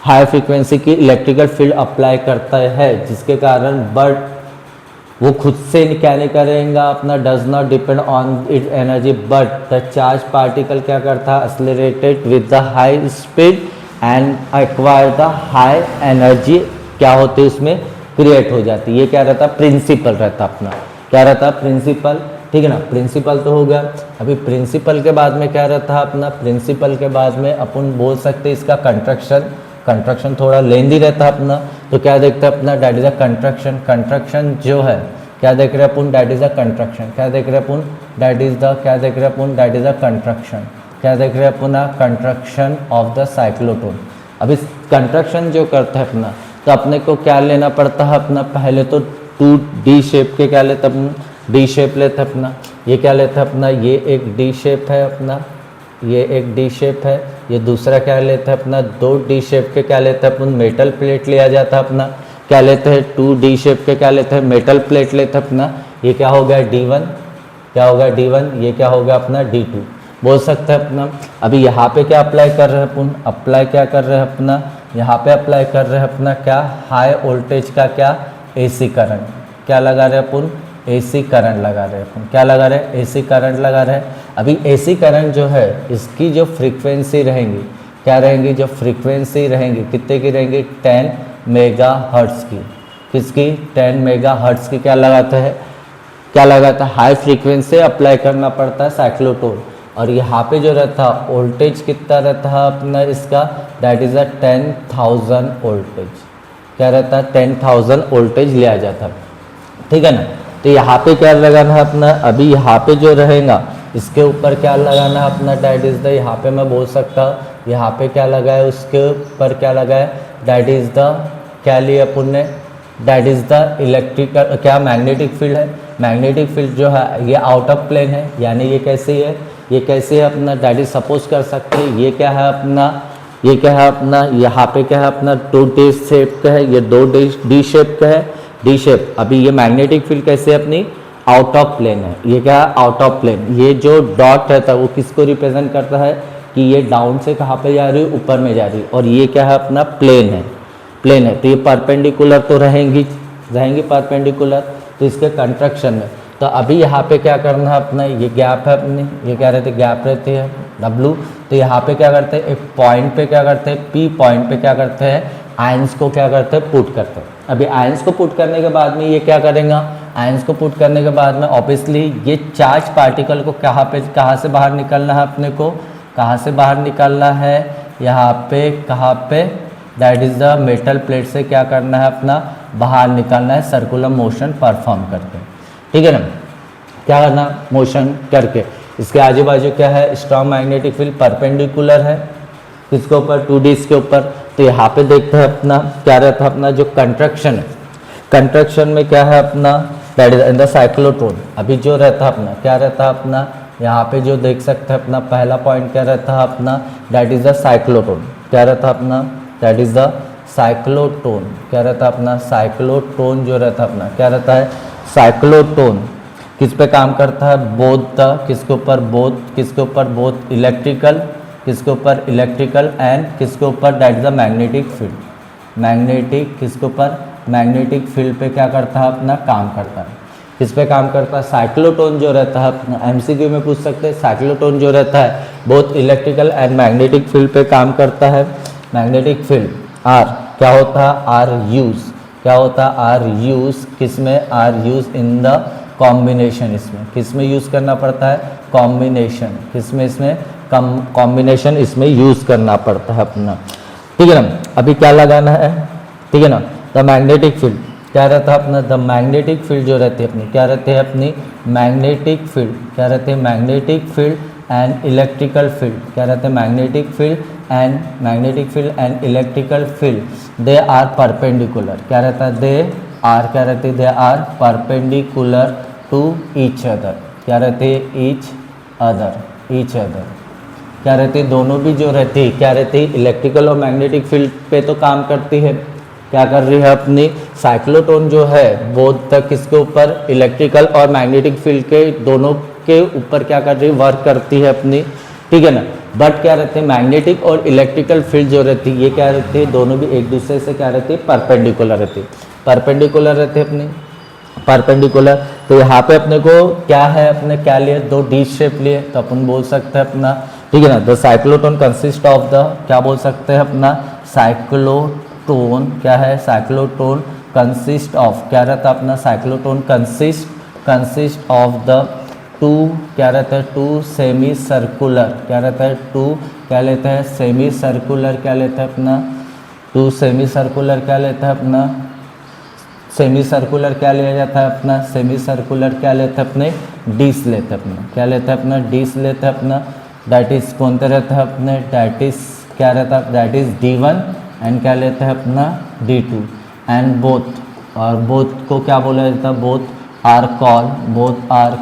[SPEAKER 1] हाई फ्रीक्वेंसी की इलेक्ट्रिकल फील्ड अप्लाई करता है, जिसके कारण बट वो खुद से क्या नहीं करेगा अपना, does not depend on it energy, but the charge particle क्या करता है, accelerated with the high speed and acquire the high energy, क्या होती है उसमें क्रिएट हो जाती है। ये क्या रहता है, प्रिंसिपल रहता अपना, क्या रहता है, प्रिंसिपल, ठीक है ना। प्रिंसिपल तो हो गया। अभी प्रिंसिपल के बाद में क्या रहता है अपना, प्रिंसिपल के बाद में अपन बोल सकते हैं इसका कंस्ट्रक्शन। कंस्ट्रक्शन थोड़ा लेंदी रहता है अपना, तो क्या देखते हैं अपना, that is a construction. Construction जो है क्या देख रहे हैं अपन, डैट इज अ कंस्ट्रक्शन। क्या देख रहे हैं अपन, डैट इज द, क्या देख रहे हैं अपन, डैट इज अ कंस्ट्रक्शन। क्या देख रहे हैं अपन, कंस्ट्रक्शन ऑफ द साइक्लोट्रॉन। अब इस कंस्ट्रक्शन जो करता है अपना, तो अपने को क्या लेना पड़ता है अपना, पहले तो 2D शेप के क्या लेते अपन, डी शेप लेते अपना। ये क्या लेते अपना, ये एक डी शेप है अपना, ये एक डी शेप है। ये दूसरा क्या लेते हैं अपना, 2D शेप के क्या लेते हैं अपन, मेटल प्लेट लिया जाता है अपना। क्या लेते हैं, 2D शेप के क्या लेते हैं, मेटल प्लेट लेते हैं अपना। ये क्या हो गया D1, क्या हो गया D1, ये क्या हो गया अपना D2 बोल सकते हैं अपना। अभी यहाँ पे क्या अप्लाई कर रहे हैं अपन, अप्लाई क्या कर रहे हैं अपना, यहाँ पे अप्लाई कर रहे हैं अपना क्या, हाई वोल्टेज का क्या, AC करंट। क्या लगा रहे हैं अपन, AC करंट लगा रहे हैं अपन। क्या लगा रहे हैं, AC करंट लगा रहे हैं। अभी AC करंट जो है इसकी जो फ्रीक्वेंसी रहेंगी, क्या रहेंगी, जो फ्रीक्वेंसी रहेंगी कितने की रहेंगी, 10 मेगाहर्ट्ज़ की। किसकी, 10 मेगाहर्ट्ज़ की। क्या लगाता है, क्या लगाता है, हाई फ्रीक्वेंसी अप्लाई करना पड़ता है साइक्लोट्रॉन। और यहाँ पे जो रहता है वोल्टेज कितना रहता है अपना इसका, दैट इज़ अ 10,000 वोल्टेज। क्या रहता है, 10,000 वोल्टेज लिया जाता है, ठीक है ना। तो यहाँ पे क्या लगाना है अपना, अभी यहाँ पे जो रहेगा इसके ऊपर क्या लगाना है अपना, डैट इज़ द, यहाँ पे मैं बोल सकता हूँ यहाँ पे क्या लगा है, उसके ऊपर क्या लगा है, डैट इज़ द, क्या लिया अपन ने, डैट इज़ द इलेक्ट्रिकल, क्या मैग्नेटिक फील्ड है। मैग्नेटिक फील्ड जो है ये आउट ऑफ प्लेन है, यानी ये कैसी है, ये कैसे है अपना, डैट इज सपोज कर सकते हैं ये क्या है अपना, ये क्या है अपना, यहाँ पे क्या है अपना 2D शेप का है, ये 2D शेप का है, डी शेप। अभी ये मैग्नेटिक फील्ड कैसे है अपनी, आउट ऑफ प्लेन है। ये क्या है, आउट ऑफ प्लेन। ये जो डॉट रहता है वो किसको रिप्रेजेंट करता है कि ये डाउन से कहाँ पे जा रही है, ऊपर में जा रही है। और ये क्या है अपना, प्लेन है, प्लेन है। तो ये परपेंडिकुलर तो रहेंगी परपेंडिकुलर, तो इसके कंस्ट्रक्शन में। तो अभी यहाँ पे क्या करना है अपना, ये गैप है अपनी, ये क्या रहती है, गैप रहती है W। तो यहाँ पे क्या करते हैं, एक पॉइंट पे क्या करते हैं, P पॉइंट पे क्या करते हैं, आयंस को क्या करते हैं, पुट करते हैं। अभी आयंस को पुट करने के बाद में ये क्या करेगा, आयंस को पुट करने के बाद में ऑब्वियसली ये चार्ज पार्टिकल को कहाँ से बाहर निकलना है अपने को, कहाँ से बाहर निकलना है, यहाँ पे कहाँ पे, that is the metal plate से क्या करना है अपना, बाहर निकलना है सर्कुलर मोशन परफॉर्म करके, ठीक है ना। क्या करना, मोशन करके। इसके आजू बाजू क्या है, स्ट्रॉन्ग मैग्नेटिक फील्ड परपेंडिकुलर है किसके ऊपर, 2D के ऊपर। तो यहाँ पे देखते हैं अपना क्या रहता है अपना जो कंस्ट्रक्शन है, कंस्ट्रक्शन में क्या है अपना, that is in the cyclotron. अभी जो रहता है अपना, क्या रहता है अपना, यहाँ पे जो देख सकते हैं अपना पहला पॉइंट क्या रहता है अपना, दैट इज द साइक्लोट्रॉन। क्या रहता है अपना, दैट इज द साइक्लोट्रॉन। क्या रहता है अपना, साइक्लोट्रॉन जो रहता है अपना, क्या रहता है, साइक्लोट्रॉन किस पे काम करता है, बोथ द, किसके ऊपर, बोथ, किसके ऊपर, बोथ इलेक्ट्रिकल, किसके ऊपर, इलेक्ट्रिकल एंड किसके ऊपर, that is the magnetic field. Magnetic किसके ऊपर, मैग्नेटिक फील्ड पे क्या करता है अपना, काम करता है। किस पे काम करता है, साइक्लोट्रॉन जो रहता है अपना, MCQ में पूछ सकते हैं, साइक्लोट्रॉन जो रहता है both electrical and magnetic field पे काम करता है। मैग्नेटिक फील्ड आर क्या होता है, आर यूज, क्या होता है, आर यूज, किस में, are use in the combination. इसमें किस में यूज़ करना पड़ता है, कॉम्बिनेशन, किस में, इसमें कॉम्बिनेशन इसमें यूज़ करना पड़ता है अपना, ठीक है ना। अभी क्या लगाना है, ठीक है ना। द मैग्नेटिक फील्ड क्या रहता है अपना, द मैग्नेटिक फील्ड जो रहती है अपनी, क्या रहती है अपनी, मैग्नेटिक फील्ड, क्या रहते हैं, magnetic field and electrical field, क्या रहते हैं, magnetic field and electrical field, they are perpendicular. क्या रहता है, दे आर, क्या रहती है, they are perpendicular to each other. क्या रहते हैं, ईच अदर, क्या रहती है, दोनों भी जो रहती है, क्या रहती है, इलेक्ट्रिकल और मैग्नेटिक फील्ड पे तो काम करती है। क्या कर रही है अपनी साइक्लोट्रॉन जो है वो तक किसके ऊपर, इलेक्ट्रिकल और मैग्नेटिक फील्ड के दोनों के ऊपर क्या कर रही है, वर्क करती है अपनी, ठीक है ना। बट क्या रहते हैं, मैग्नेटिक और इलेक्ट्रिकल फील्ड जो रहती है ये क्या रहती है, दोनों भी एक दूसरे से क्या रहती है, परपेंडिकुलर रहती है, परपेंडिकुलर रहते हैं अपने, परपेंडिकुलर। तो यहाँ पे अपने को क्या है, अपने क्या लिए, दो डी शेप लिए, तो अपन बोल सकते हैं अपना, ठीक है ना, द साइक्लोटोन कंसिस्ट ऑफ द, क्या बोल सकते हैं अपना, साइक्लोटोन क्या है, साइक्लोटोन कंसिस्ट ऑफ, क्या रहता है अपना, साइक्लोटोन कंसिस्ट ऑफ द टू, क्या रहता है, टू सेमी सर्कुलर, क्या रहता है, टू क्या लेते हैं, सेमी सर्कुलर, क्या लेता है अपना, टू सेमी सर्कुलर, क्या लेता है अपना, सेमी सर्कुलर क्या लिया जाता है अपना, सेमी सर्कुलर क्या लेते हैं अपने, डिस लेते हैं अपना, क्या लेते हैं अपना, डिस लेते हैं अपना, डैट इज कौन सा रहता है अपने, डैट इज क्या रहता है, डैट इज D1 एंड क्या लेते हैं अपना D2 एंड बोथ, और बोथ को क्या बोला जाता है, बोथ आर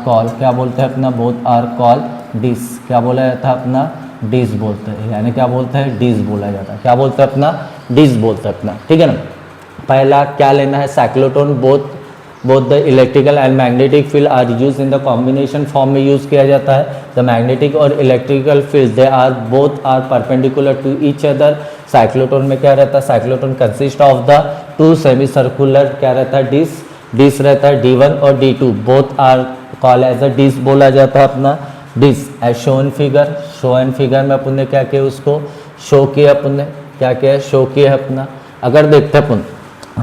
[SPEAKER 1] कॉल, क्या बोलते हैं अपना, बोथ आर कॉल डिस, क्या बोला जाता है अपना, डिस बोलते हैं, यानी क्या बोलते हैं, डिस बोला जाता है, क्या बोलते हैं अपना, डिस बोलते हैं अपना, ठीक है ना। पहला क्या लेना है, cyclotron both the electrical and magnetic field are use in the combination form में यूज़ किया जाता है, द मैग्नेटिक और electrical field they are both are perpendicular to each other. Cyclotron में क्या रहता है, cyclotron consist of the two semi circular, क्या रहता है, डिस रहता है, D1 और D2 both are call as a dees बोला जाता है अपना, dees as show and figure में अपन ने क्या किया, उसको शो किया, अपन ने क्या किया, शो किया अपना। अगर देखते हैं अपन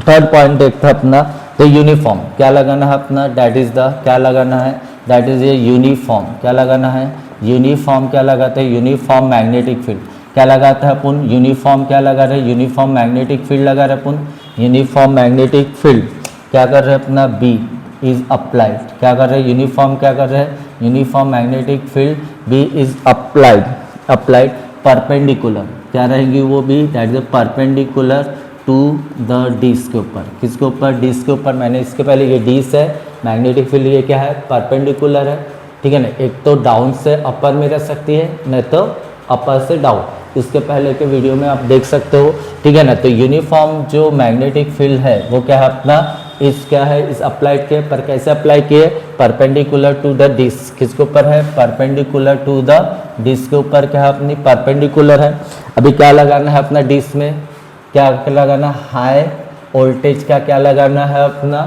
[SPEAKER 1] थर्ड पॉइंट देखते हैं अपना, तो यूनिफॉर्म क्या लगाना है अपना, डैट इज द, क्या लगाना है, डैट इज ए यूनिफॉर्म, क्या लगाना है, यूनिफॉर्म क्या लगाते हैं, यूनिफॉर्म मैग्नेटिक फील्ड, क्या लगाता है अपन, यूनिफॉर्म क्या लगा रहे हैं, यूनिफॉर्म मैग्नेटिक फील्ड लगा रहे अपन, यूनिफॉर्म मैग्नेटिक फील्ड क्या कर रहे हैं अपना, बी इज अप्लाइड, क्या कर रहे हैं, यूनिफॉर्म क्या कर रहे हैं, uniform magnetic field B is applied perpendicular, क्या रहेंगी वो B, that is perpendicular to the dees के ऊपर, किसके ऊपर, डिस के ऊपर। मैंने इसके पहले ये डिस है, मैग्नेटिक फील्ड ये क्या है, परपेंडिकुलर है, ठीक है ना, एक तो डाउन से अपर में रह सकती है, नहीं तो अपर से डाउन, इसके पहले के वीडियो में आप देख सकते हो, ठीक है ना। तो यूनिफॉर्म जो मैग्नेटिक फील्ड है वो क्या है अपना, इस क्या है, इस अप्लाइड के पर, कैसे अप्लाई किए, परपेंडिकुलर टू द डिस, किसके ऊपर है, परपेंडिकुलर टू द डिस के ऊपर क्या है अपनी, परपेंडिकुलर है। अभी क्या लगाना है अपना डिस में, क्या लगाना, हाई वोल्टेज का क्या लगाना है अपना,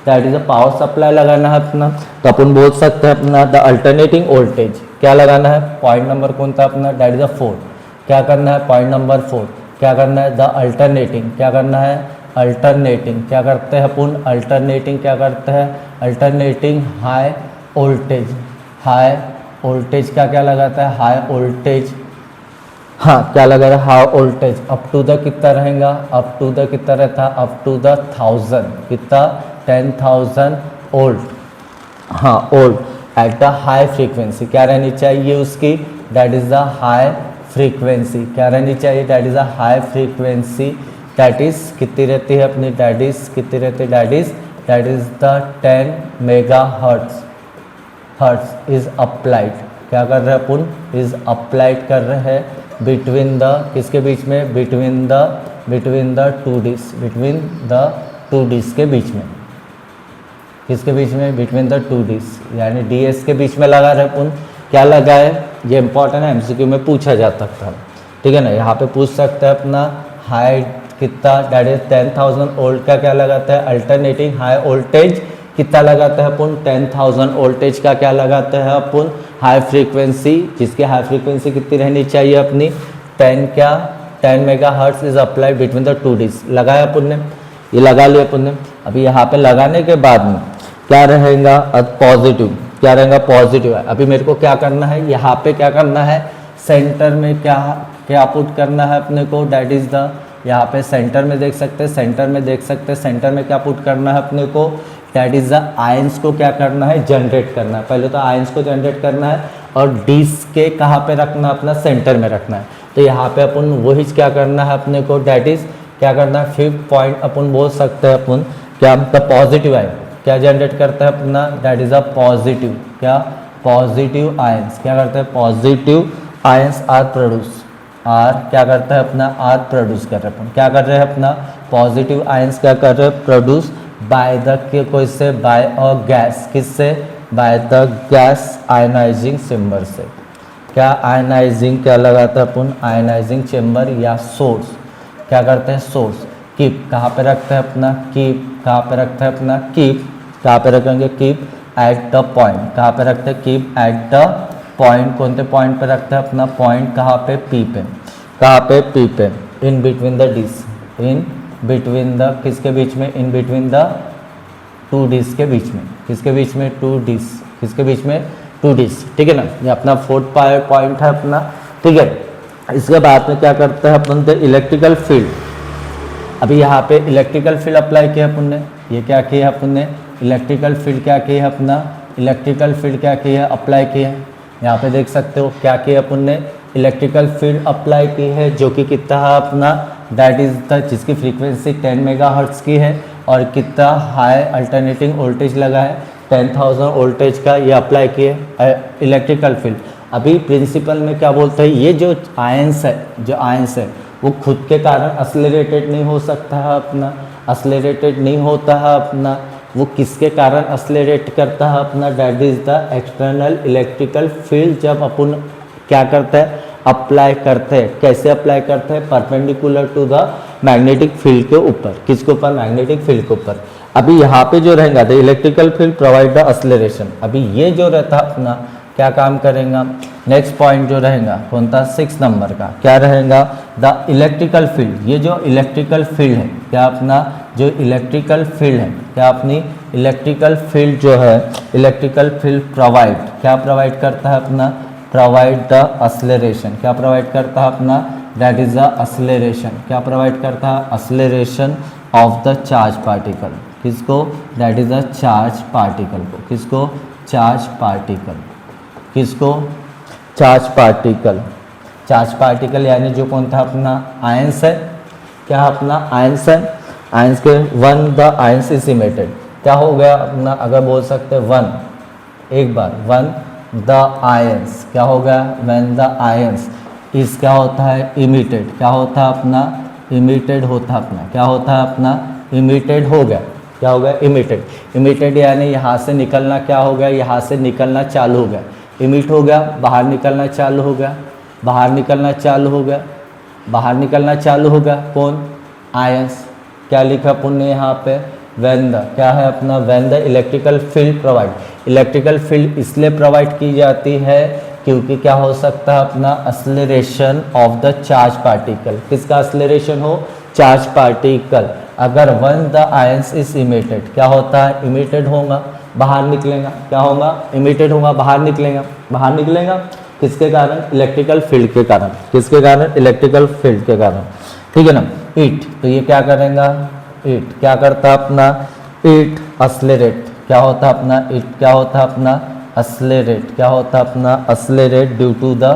[SPEAKER 1] that is a power supply लगाना है अपना। तो अपन बोल सकते हैं अपना द अल्टरनेटिंग वोल्टेज क्या लगाना है, पॉइंट नंबर कौन था अपना, दैट इज अ 4, क्या करना है, पॉइंट नंबर 4 क्या करना है, द अल्टरनेटिंग, क्या करना है, अल्टरनेटिंग, क्या करते हैं अपन, अल्टरनेटिंग क्या करते हैं, अल्टरनेटिंग हाई वोल्टेज का क्या लगाता है, हाई वोल्टेज, हाँ क्या लगा रहा है, high voltage up to the कितना रहेगा, अप टू द कितना रहता है, अप टू द 1000, कितना 10,000 वोल्ट, हाँ volt at the high frequency, क्या रहनी चाहिए उसकी, that is the high frequency, क्या रहनी चाहिए, that is the high frequency, that is कितनी रहती है अपनी, दैट इज कितनी रहती है, that is the 10 mega hertz is applied, क्या कर रहे हैं अपन, इज अप्लाइड कर रहे हैं बिटवीन द, किसके बीच में, बिटवीन द टू डिस के बीच में, किसके बीच में, बिटवीन द टू डिस, यानी DS के बीच में लगा रहे अपन, क्या लगा है, ये इंपॉर्टेंट है, MCQ में पूछा जा सकता है, ठीक है ना। यहाँ पे पूछ सकता है अपना हाई कितना, दैट इज 10,000 वोल्ट का क्या लगाता है, अल्टरनेटिंग हाई वोल्टेज कितना लगाता है अपन, 10,000 वोल्टेज का क्या लगाते हैं अपन, हाई फ्रीक्वेंसी, जिसकी हाई फ्रीक्वेंसी कितनी रहनी चाहिए अपनी, 10 mega hertz is applied between the two dees, लगाया अपन ने, ये लगा लिया अपन ने। अभी यहाँ पे लगाने के बाद में क्या रहेगा, पॉजिटिव, क्या रहेगा, पॉजिटिव है। अभी मेरे को क्या करना है, यहाँ पे क्या करना है, सेंटर में क्या पुट करना है अपने को, डैट इज द, यहाँ पे सेंटर में देख सकते हैं, सेंटर में क्या पुट करना है अपने को, दैट इज द आयंस को क्या करना है, जनरेट करना है। पहले तो आयंस को जनरेट करना है और डिस के कहाँ पे रखना है, अपना सेंटर में रखना है। तो यहाँ पे अपन वही क्या करना है अपने को, डैट इज क्या करना है, 5th पॉइंट अपन बोल सकते हैं अपन, क्या मतलब पॉजिटिव आयन क्या जनरेट करता है अपना, दैट इज अ पॉजिटिव, क्या पॉजिटिव आयंस, क्या करते हैं, पॉजिटिव आयंस आर क्या करता है अपना, आर प्रोड्यूस कर रहे हैं, क्या कर रहे हैं अपना, पॉजिटिव आयंस क्या कर रहे हैं, प्रोड्यूस बाय द, कोई से, बाय अ गैस, किससे, by the gas ionising chamber से, क्या आयनाइजिंग क्या लगाता है अपन, आयनाइजिंग चेम्बर या सोर्स, क्या करते हैं सोर्स। कीप कहाँ पे रखते हैं अपना, कीप कहाँ पे रखते हैं अपना, कीप कहाँ पे रखेंगे, कीप एट द पॉइंट, कहाँ पे रखते हैं, कीप एट द पॉइंट, कौन से पॉइंट पे रखते हैं अपना पॉइंट, कहाँ पे पी पे, कहाँ पे पी पे, in between the dees, in between the किसके बीच में, in between the two dees के बीच में, किसके बीच में, टू डिस, किसके बीच में, टू डिस, ठीक है ना। ये अपना फोर्थ पॉइंट है अपना, ठीक है। इसके बाद में क्या करते हैं अपन, इलेक्ट्रिकल फील्ड। अभी यहाँ पे इलेक्ट्रिकल फील्ड अप्लाई किया अपन ने, ये क्या किया अपन ने, इलेक्ट्रिकल फील्ड क्या किया अपना, इलेक्ट्रिकल फील्ड क्या किया, अप्लाई किया। यहाँ पे देख सकते हो क्या किया अपन ने, इलेक्ट्रिकल फील्ड अप्लाई की है, जो कि कितना है अपना, दैट इज द, जिसकी फ्रीक्वेंसी 10 मेगाहर्ट्ज की है और कितना हाई अल्टरनेटिंग वोल्टेज लगा है 10,000 वोल्टेज का, ये अप्लाई किए इलेक्ट्रिकल फील्ड। अभी प्रिंसिपल में क्या बोलते हैं, ये जो आयंस है, जो आयंस है वो खुद के कारण एक्सेलरेटेड नहीं हो सकता है अपना, एक्सेलरेटेड नहीं होता है अपना, वो किसके कारण एक्सेलरेट करता है अपना, that is the external electrical field. जब अपन क्या करते हैं, अप्लाई करते हैं, कैसे अप्लाई करते हैं, perpendicular to the magnetic field के ऊपर, किसके ऊपर, मैग्नेटिक फील्ड के ऊपर। अभी यहाँ पे जो रहेगा the electrical field provide the acceleration, अभी ये जो रहता अपना क्या काम करेगा, नेक्स्ट पॉइंट जो रहेगा कौन था, 6 नंबर का, क्या रहेगा, द इलेक्ट्रिकल फील्ड। ये जो इलेक्ट्रिकल फील्ड है, क्या अपना जो इलेक्ट्रिकल फील्ड है, क्या अपनी इलेक्ट्रिकल फील्ड जो है, इलेक्ट्रिकल फील्ड प्रोवाइड, क्या प्रोवाइड करता है अपना, प्रोवाइड द एक्सेलरेशन, क्या प्रोवाइड करता है अपना, दैट इज द एक्सेलरेशन, क्या प्रोवाइड करता है, acceleration of the charge particle, किसको, that is the charge particle को, किसको, चार्ज पार्टिकल, किसको, चार्ज पार्टिकल, चार्ज पार्टिकल यानी जो कौन था अपना आयंस है, क्या अपना आयंस है, आयंस के one the ions is emitted, क्या हो गया अपना, अगर बोल सकते हैं वन, एक बार वन द आयंस, क्या हो गया, व्हेन द आयंस इस क्या होता है, इमिटेड, क्या होता है अपना, इमिटेड होता अपना, क्या होता है अपना, इमिटेड हो गया, क्या हो गया, इमिटेड, इमिटेड यानी यहाँ से निकलना क्या हो गया, यहाँ से निकलना चालू हो गया, इमिट हो गया, बाहर निकलना चालू हो गया, बाहर निकलना चालू हो गया, बाहर निकलना चालू हो गया, कौन, आयंस, क्या लिखा अपन ने यहाँ पे, व्हेन द, क्या है अपना, when the electrical field provide, electrical field इसलिए प्रोवाइड की जाती है क्योंकि क्या हो सकता है अपना, acceleration of the charge particle, किसका एक्सेलरेशन हो, चार्ज पार्टिकल। अगर one the ions is emitted, क्या होता है, इमिटेड होगा, बाहर निकलेगा, क्या होगा, इमिटेड होगा, बाहर निकलेगा, बाहर निकलेगा, किसके कारण, इलेक्ट्रिकल फील्ड के कारण, किसके कारण, इलेक्ट्रिकल फील्ड के कारण, ठीक है ना। इट, तो ये क्या करेगा, इट क्या करता अपना, इट एक्सेलरेट, क्या होता अपना, इट क्या होता अपना, एक्सेलरेट, क्या होता अपना, एक्सेलरेट ड्यू टू द,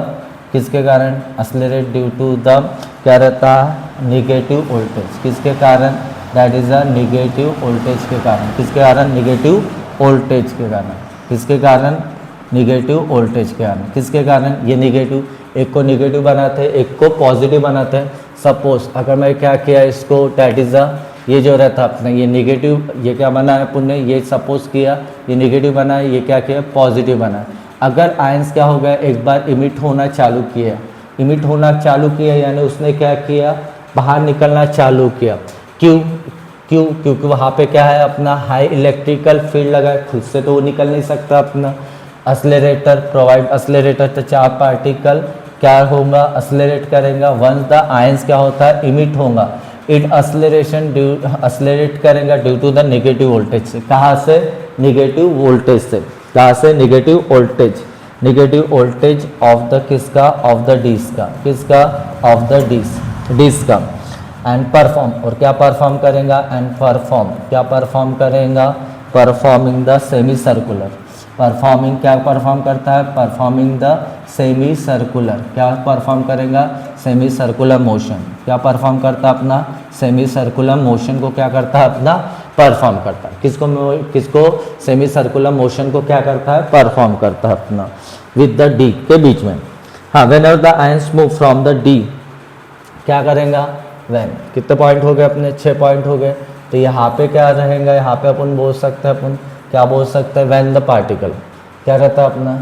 [SPEAKER 1] किसके कारण, एक्सेलरेट ड्यू टू द, क्या रहता है, निगेटिव वोल्टेज, किसके कारण, that is a negative voltage के कारण, किसके कारण, निगेटिव वोल्टेज के कारण, किसके कारण, निगेटिव वोल्टेज के कारण, किसके कारण, ये निगेटिव, एक को निगेटिव बनाते हैं, एक को पॉजिटिव बनाते हैं। सपोज अगर मैं क्या किया इसको, दैट इज अ, ये जो रहता अपना, ये निगेटिव, ये क्या बना है पुण्य, ये सपोज किया ये निगेटिव बना है, ये क्या किया, पॉजिटिव बना है। अगर आयंस क्या हो गया, एक बार इमिट होना चालू किया, इमिट होना चालू किया यानी उसने क्या किया, बाहर निकलना चालू किया, क्यों, क्यों, क्योंकि वहाँ पे क्या है अपना, हाई इलेक्ट्रिकल फील्ड लगा है, खुद से तो वो निकल नहीं सकता अपना, एक्सेलरेटर प्रोवाइड, एक्सेलरेटर तो चार्ज पार्टिकल क्या होगा, एक्सेलरेट करेगा, वंस द आयंस क्या होता है, इमिट होगा, इट एक्सेलरेशन ड्यू, एक्सेलरेट करेगा due to the negative voltage से, कहाँ से, निगेटिव वोल्टेज से, कहाँ से, negative voltage, negative voltage of the किसका, ऑफ द डिस का, किसका, ऑफ द डिस का, एंड परफॉर्म, और क्या परफॉर्म करेगा, एंड परफॉर्म, क्या परफॉर्म करेगा, performing the semi circular, performing क्या परफॉर्म करता है, परफॉर्मिंग द सेमी सर्कुलर, क्या परफॉर्म करेगा, सेमी सर्कुलर मोशन, क्या परफॉर्म करता है अपना, सेमी सर्कुलर मोशन को क्या करता है अपना, परफॉर्म करता है, किसको, किसको, सेमी सर्कुलर मोशन को क्या करता है, परफॉर्म करता है अपना, विद द डी के बीच में। हाँ, whenever the ions move from the D, क्या करेगा, व्हेन, कितने पॉइंट हो गए अपने, 6 पॉइंट हो गए, तो यहाँ पे क्या रहेगा, यहाँ पे अपन बोल सकते हैं, अपन क्या बोल सकते हैं, व्हेन द पार्टिकल, क्या रहता है अपना,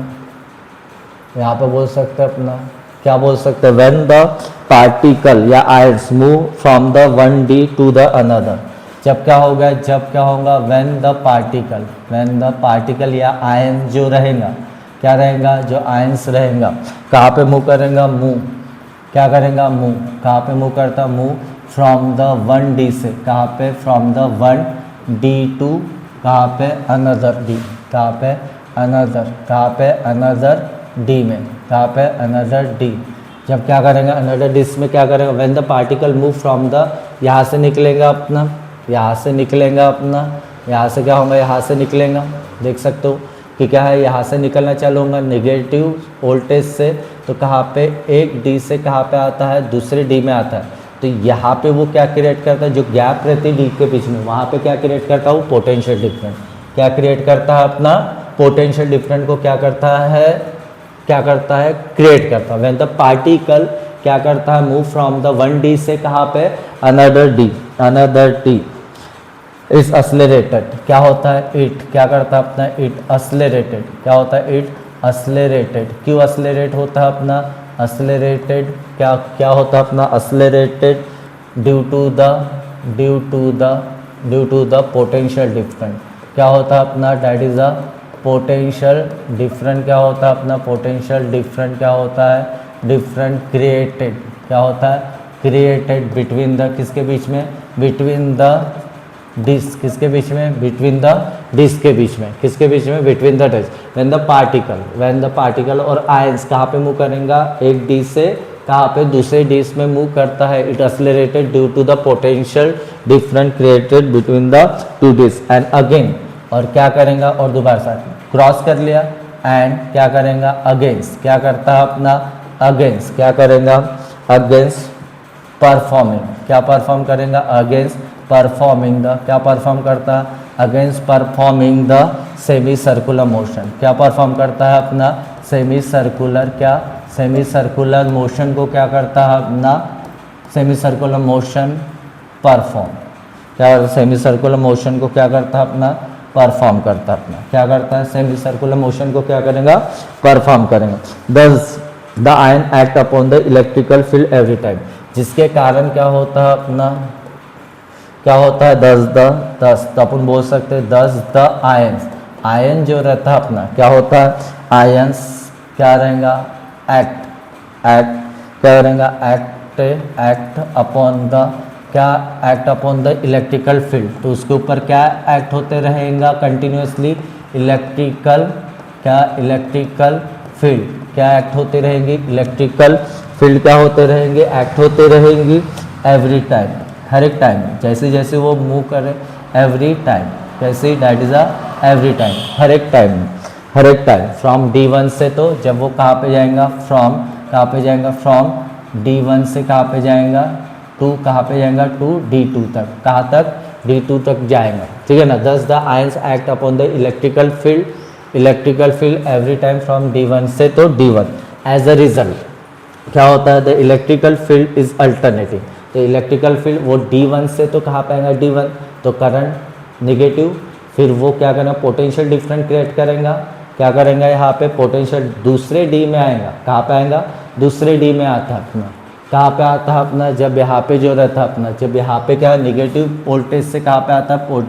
[SPEAKER 1] यहाँ पे बोल सकते हैं अपना, क्या बोल सकते हैं, व्हेन द पार्टिकल या ions move from the one D to the another. जब क्या होगा, जब क्या होगा, व्हेन द पार्टिकल या आयन जो रहेगा, क्या रहेगा, जो आयंस रहेगा, कहाँ पे मूव करेगा, मूव, क्या करेगा, मूव, कहाँ पे मूव करता, move from the one D से, कहाँ पे, from the one D to, कहाँ पे, अनदर डी, कहाँ पे, अनदर, कहाँ पे, अनदर डी में, कहाँ पे, अनदर डी। जब क्या करेंगे, अनदर डिस में क्या करेंगे, when the particle move from the, यहाँ से निकलेगा अपना, यहाँ से निकलेगा अपना, यहाँ से क्या होगा, यहाँ से निकलेगा, देख सकते हो कि क्या है, यहाँ से निकलना चालू होगा नेगेटिव वोल्टेज से, तो कहाँ पे, एक डी से कहाँ पे आता है, दूसरे डी में आता है। तो यहाँ पे वो क्या क्रिएट करता है, जो गैप रहती है डी के बीच में, वहाँ पे क्या क्रिएट करता है, वो पोटेंशियल डिफरेंस क्या क्रिएट करता है, अपना पोटेंशियल डिफरेंस को क्या करता है, क्या करता है, क्रिएट करता है। व्हेन द पार्टिकल क्या करता है, move from the one D से कहाँ पे, अनदर डी इज एक्सेलरेटेड, क्या होता है, इट क्या करता है अपना, इट एक्सेलरेटेड, क्या होता है, इट एक्सेलरेटेड। क्यों एक्सेलरेट होता है अपना, एक्सेलरेटेड, क्या होता है अपना, accelerated due to the potential difference. क्या होता है अपना, that is a potential different, क्या होता है अपना, पोटेंशियल डिफरेंट, क्या होता है, डिफरेंट क्रिएटेड, क्या होता है, क्रिएटेड बिटवीन द, किसके बीच में, बिटवीन द डिस्क, किसके बीच में, बिटवीन द डिस्क के बीच में, किसके बीच में, between the disc. When the particle और आयंस कहाँ पे मूव करेंगे, एक डी से कहाँ पे, दूसरे डिस्क में मूव करता है, it accelerated due to the potential different created between the two disc and again, और क्या करेंगे, और दोबारा से क्रॉस कर लिया, एंड क्या करेंगे, अगेंस्ट, क्या करता है अपना, अगेंस्ट, क्या करेंगे, अगेंस्ट परफॉर्मिंग, क्या परफॉर्म करेंगे, अगेंस्ट परफॉर्मिंग द, क्या परफॉर्म करता है, against performing the semi circular motion, क्या परफॉर्म करता है अपना, सेमी सर्कुलर, क्या, सेमी सर्कुलर मोशन को क्या करता है अपना, सेमी सर्कुलर मोशन परफॉर्म, क्या, सेमी सर्कुलर मोशन को क्या करता है अपना, परफॉर्म करता है अपना, क्या करता है, सेमी सर्कुलर मोशन को क्या करेगा, परफॉर्म करेंगे। Thus the ion act upon the electrical field every time, जिसके कारण क्या होता है अपना, क्या होता है, दस, तो अपन बोल सकते हैं दस द आयंस, आयन जो रहता है अपना, क्या होता है, आयंस क्या रहेगा, एक्ट, क्या रहेगा, एक्ट अपॉन द, क्या act upon the electrical field, तो उसके ऊपर क्या एक्ट होते रहेगा कंटिन्यूसली, इलेक्ट्रिकल, क्या, इलेक्ट्रिकल फील्ड, क्या एक्ट होते रहेंगे, इलेक्ट्रिकल फील्ड क्या होते रहेंगे, एक्ट होते रहेंगी एवरी टाइम, हर एक टाइम, जैसे जैसे वो मूव करे, एवरी टाइम, कैसे, that is a every time, हर एक टाइम, फ्रॉम D1 से, तो जब वो कहाँ पे जाएगा, फ्रॉम, कहाँ पे जाएगा, फ्रॉम D1 से कहाँ पे जाएगा, टू, कहाँ पे जाएगा, टू D2 तक, कहाँ तक, D2 तक जाएगा, ठीक है ना। Thus the ions act upon the electrical field every time from D1 से, तो D1 एज अ रिजल्ट क्या होता है, the electrical field is alternating, तो इलेक्ट्रिकल फील्ड वो D1 से तो कहाँ पे आएगा, D1, तो करंट नेगेटिव, फिर वो क्या करेगा, पोटेंशियल डिफरेंट क्रिएट करेगा, क्या करेंगे, यहाँ पे पोटेंशियल दूसरे डी में आएगा, कहाँ पे आएगा, दूसरे डी में आता है अपना, कहाँ पे आता है अपना, जब यहाँ पे जो रहता है अपना, जब यहाँ पे क्या नेगेटिव वोल्टेज से कहाँ पे आता है,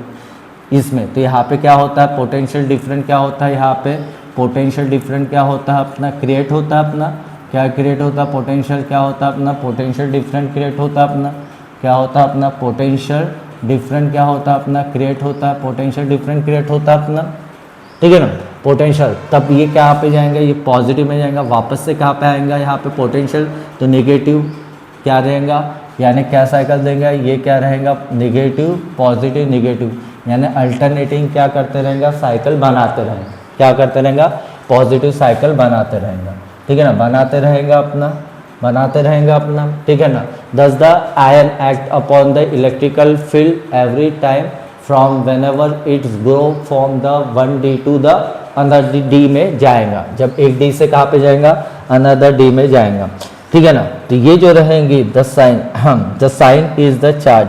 [SPEAKER 1] इसमें, तो यहाँ पे क्या होता है, पोटेंशियल डिफरेंट क्या होता है, यहाँ पे पोटेंशियल डिफरेंट क्या होता है अपना, क्रिएट होता है अपना, क्या क्रिएट होता है, पोटेंशियल क्या होता है अपना, पोटेंशियल डिफरेंट क्रिएट होता है अपना, क्या होता है अपना, पोटेंशियल डिफरेंट क्या होता है अपना, क्रिएट होता है, पोटेंशियल डिफरेंट क्रिएट होता है अपना, ठीक है ना, पोटेंशियल। तब ये कहाँ पे जाएंगे, ये पॉजिटिव में जाएगा, वापस से कहाँ पे आएगा, यहाँ पे पोटेंशियल, तो नेगेटिव क्या रहेगा, यानी क्या साइकिल देंगे, ये क्या रहेगा, नेगेटिव पॉजिटिव नेगेटिव, यानी अल्टरनेटिंग क्या करते रहेंगे, साइकिल बनाते रहेंगे, क्या करते रहेंगे, पॉजिटिव साइकिल बनाते रहेंगे, ठीक है ना, बनाते रहेंगे अपना, ठीक है ना। Thus the ion act upon the electrical field every time from whenever it's grow from the one D to the another D में जाएगा, जब एक डी से कहाँ पे जाएगा, अनदर डी में जाएगा, ठीक है ना। तो ये जो रहेंगी the sign is the charge,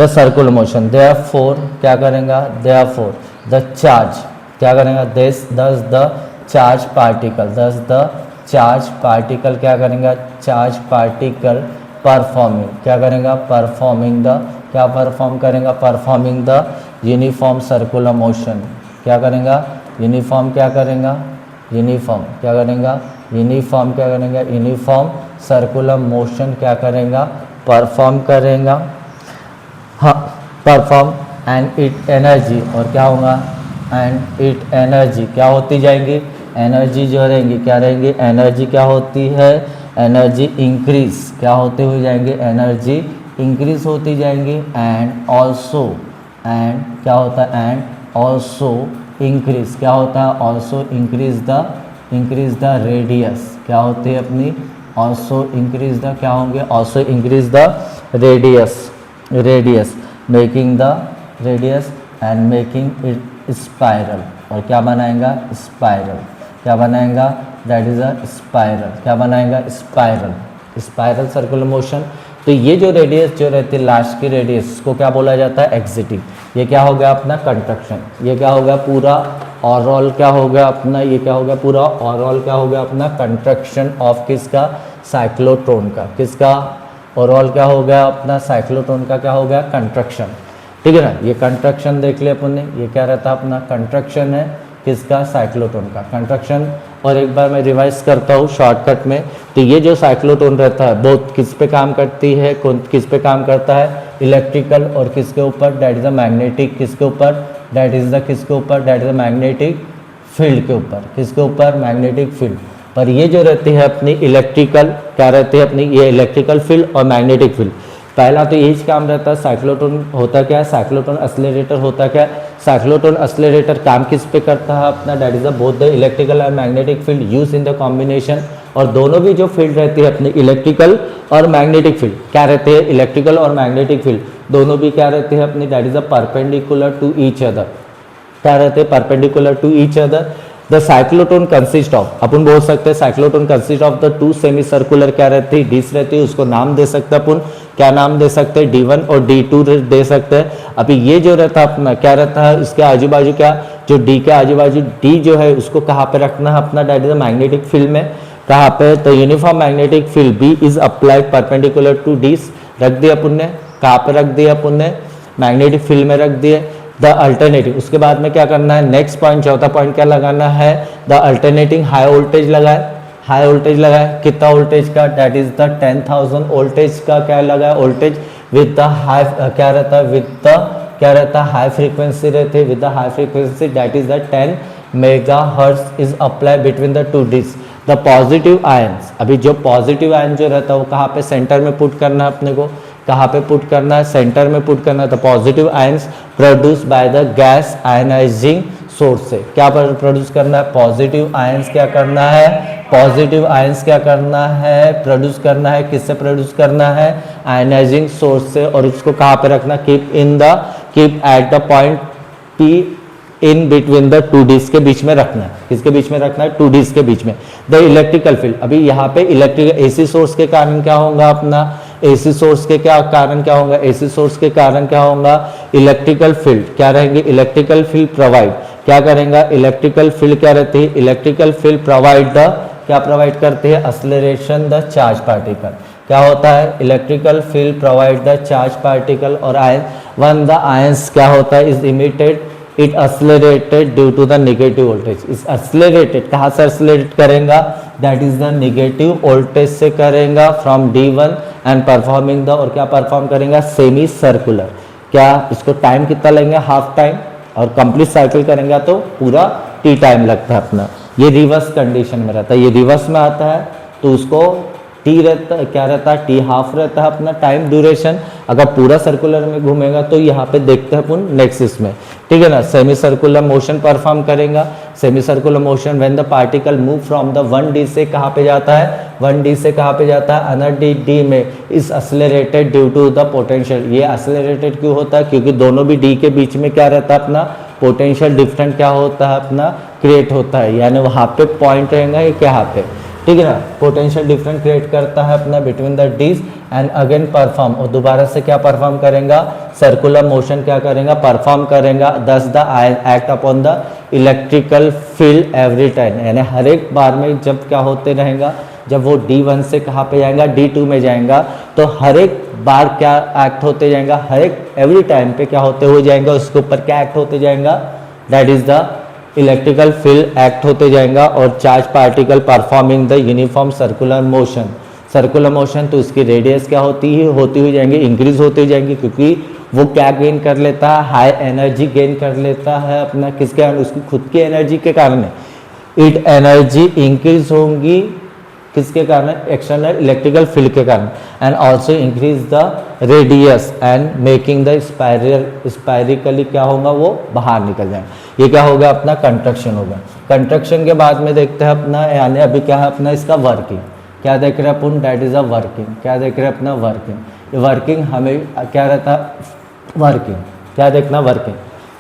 [SPEAKER 1] the circular motion, therefore क्या करेंगे, देयरफॉर द चार्ज क्या करेंगे, thus the charge particle, thus the charge particle क्या करेगा, चार्ज पार्टिकल परफॉर्मिंग, क्या करेगा, परफॉर्मिंग द, क्या परफॉर्म करेगा, performing the uniform circular motion, क्या करेगा, यूनिफॉर्म, क्या करेगा, यूनिफॉर्म, क्या करेगा, यूनिफॉर्म, क्या करेगा, यूनिफॉर्म सर्कुलर मोशन क्या करेगा, परफॉर्म करेगा, हाँ परफॉर्म, एंड इट एनर्जी, और क्या होगा, एंड इट एनर्जी क्या होती जाएंगी, एनर्जी जो रहेंगी क्या रहेंगी, एनर्जी क्या होती है, एनर्जी इंक्रीज, क्या होते हुए जाएंगे, एनर्जी इंक्रीज होती जाएंगी, एंड ऑल्सो, एंड क्या होता है, एंड ऑल्सो इंक्रीज, क्या होता है, ऑल्सो इंक्रीज द रेडियस, क्या होती है अपनी, ऑल्सो इंक्रीज द, क्या होंगे, also increase the radius, making the radius and making it spiral, और क्या बनाएगा, स्पाइरल, क्या बनाएगा, दैट इज अ स्पाइरल, क्या बनाएगा, स्पाइरल सर्कुलर मोशन। तो ये जो रेडियस जो रहती है लास्ट की रेडियस, इसको क्या बोला जाता है, एक्सिटिंग। ये क्या हो गया अपना कंट्रक्शन, ये क्या हो गया पूरा ओवरऑल, क्या हो गया अपना, ये क्या हो गया पूरा ओवरऑल, क्या हो गया अपना कंट्रक्शन ऑफ किसका, साइक्लोट्रॉन का, किसका, ओवरऑल क्या हो गया अपना साइक्लोट्रॉन का, क्या हो गया कंट्रक्शन, ठीक है ना। ये कंट्रक्शन देख लिया अपन ने, ये क्या रहता है अपना कंट्रक्शन है किसका, साइक्लोट्रॉन का कंट्रक्शन। और एक बार मैं रिवाइज करता हूँ शॉर्टकट में, तो ये जो साइक्लोट्रॉन रहता है बहुत किस पे काम करती है, किस पे काम करता है, इलेक्ट्रिकल, और किसके ऊपर, दैट इज द मैग्नेटिक, किसके ऊपर, दैट इज द किसके ऊपर, that is the magnetic field के ऊपर, किसके ऊपर, मैग्नेटिक फील्ड। पर ये जो रहती है अपनी इलेक्ट्रिकल, क्या रहती है अपनी, ये इलेक्ट्रिकल फील्ड और मैग्नेटिक फील्ड। पहला तो यही काम रहता है, साइक्लोट्रॉन होता क्या है, साइक्लोट्रॉन एक्सेलरेटर होता क्या है, साइक्लोट्रॉन एक्सेलरेटर काम किस पे करता है अपना, that is both the electrical and magnetic field use in the combination. और दोनों भी जो फील्ड रहती है अपनी इलेक्ट्रिकल और मैग्नेटिक फील्ड क्या रहते हैं, इलेक्ट्रिकल और मैग्नेटिक फील्ड दोनों भी क्या रहते हैं अपनी, that is perpendicular to each other, क्या रहते हैं, perpendicular to each other. The cyclotron consist of, अपन बोल सकते हैं cyclotron consist of the two semi circular क्या रहती है, डिस्क रहती है, उसको नाम दे सकते हैं अपन, क्या नाम दे सकते हैं, D1 और D2 दे सकते हैं। अभी ये जो रहता है अपना क्या रहता है, इसके आजू बाजू क्या, जो D के आजू बाजू D जो है उसको कहाँ पे रखना है अपना, दैट इज मैग्नेटिक फील्ड में, कहाँ पे, तो uniform magnetic field B is applied perpendicular to D, रख दिया अपन ने, कहाँ पे रख दिया अपन ने, मैग्नेटिक फील्ड में रख दिए। द अल्टरनेटिव, उसके बाद में क्या करना है, नेक्स्ट पॉइंट, चौथा पॉइंट क्या लगाना है, द अल्टरनेटिंग हाई वोल्टेज लगाए, हाई वोल्टेज लगाए, कितना वोल्टेज का, दैट इज द 10,000 वोल्टेज का क्या लगा है वोल्टेज, विद द हाई, क्या रहता है, विद द, क्या रहता है, हाई फ्रीक्वेंसी रहती है, with the high frequency that is the 10 megahertz is apply between the two disc. The positive ions, अभी जो पॉजिटिव आयन जो रहता है वो कहाँ पे, सेंटर में पुट करना है अपने को, कहाँ पे पुट करना है, सेंटर में पुट करना है। तो positive ions produce by the gas ionising source से, क्या प्रोड्यूस करना है, पॉजिटिव आयंस क्या करना है, पॉजिटिव आयंस क्या करना है, प्रोड्यूस करना है, किससे प्रोड्यूस करना है, आयनाइजिंग सोर्स से। और उसको कहाँ पे रखना, keep at the point P in between the two disc के बीच में रखना है, किसके बीच में रखना है, टू डिस्क के बीच में। द इलेक्ट्रिकल फील्ड, अभी यहाँ पे इलेक्ट्रिकल एसी सोर्स के कारण क्या होगा अपना, एसी सोर्स के क्या कारण क्या होगा, एसी सोर्स के कारण क्या होगा, इलेक्ट्रिकल फील्ड क्या रहेंगे, इलेक्ट्रिकल फील्ड प्रोवाइड क्या करेंगे, इलेक्ट्रिकल फील्ड क्या रहती है, इलेक्ट्रिकल फील्ड प्रोवाइड द, क्या प्रोवाइड करती है, एक्सेलरेशन द चार्ज पार्टिकल, क्या होता है, electrical field provide the charge particle और आयन, वन द आयंस क्या होता है, is emitted, it accelerated due to the negative voltage, is accelerated कहाँ से एक्सेलरेट करेगा, that is the negative voltage से करेगा from D1 and performing the, और क्या परफॉर्म करेगा, सेमी सर्कुलर, क्या इसको टाइम कितना लेंगे, हाफ टाइम, और कंप्लीट साइकिल करेंगे तो पूरा T टाइम लगता है अपना। ये रिवर्स कंडीशन में रहता है, ये रिवर्स में आता है तो उसको T रहता है, क्या रहता है, T हाफ रहता है अपना टाइम ड्यूरेशन। अगर पूरा सर्कुलर में घूमेगा तो यहाँ पे देखते हैं अपन नेक्स्ट इसमें, ठीक है ना, सेमी सर्कुलर मोशन परफॉर्म करेगा। Semicircular motion when the particle move from the 1D से कहाँ पे जाता है, 1D से कहाँ पे जाता है, अनदर D में, is accelerated due to the potential. ये एक्सेलरेटेड क्यों होता है, क्योंकि दोनों भी D के बीच में क्या रहता है अपना, पोटेंशियल डिफरेंट क्या होता है अपना, क्रिएट होता है, यानी वहाँ पे पॉइंट रहेगा ये क्या, यहाँ पे ठीक है ना, पोटेंशियल डिफरेंस क्रिएट करता है अपना between the dees and again perform, और दोबारा से क्या परफॉर्म करेगा, सर्कुलर मोशन क्या करेगा, परफॉर्म करेगा, दस the act upon the electrical field every time, यानी हर एक बार में जब क्या होते रहेगा, जब वो D1 से कहाँ पे जाएगा, D2 में जाएगा, तो हर एक बार क्या एक्ट होते जाएगा, हर एक एवरी टाइम पे क्या होते हुए जाएगा, उसके ऊपर क्या एक्ट होते जाएगा, that is the electrical field act होते जाएगा, और charge particle performing the uniform circular motion, circular motion, तो उसकी रेडियस क्या होती हुई जाएंगी, इंक्रीज होती जाएंगी, क्योंकि वो क्या गेन कर लेता है, हाई एनर्जी गेन कर लेता है अपना, किसके कारण, उसकी खुद की एनर्जी के कारण, इट एनर्जी इंक्रीज होंगी किसके कारण, एक्सटर्नल इलेक्ट्रिकल फील्ड के कारण, and also increase the radius and making the spirally क्या होगा, वो बाहर निकल जाएगा, ये क्या होगा अपना कंट्रक्शन होगा। कंट्रक्शन के बाद में देखते हैं अपना, यानी अभी क्या है अपना इसका वर्किंग, क्या देख रहे हैं अपन, डैट इज अ वर्किंग, क्या देख रहे हैं अपना वर्किंग, ये वर्किंग हमें क्या रहता, वर्किंग क्या देखना, वर्किंग,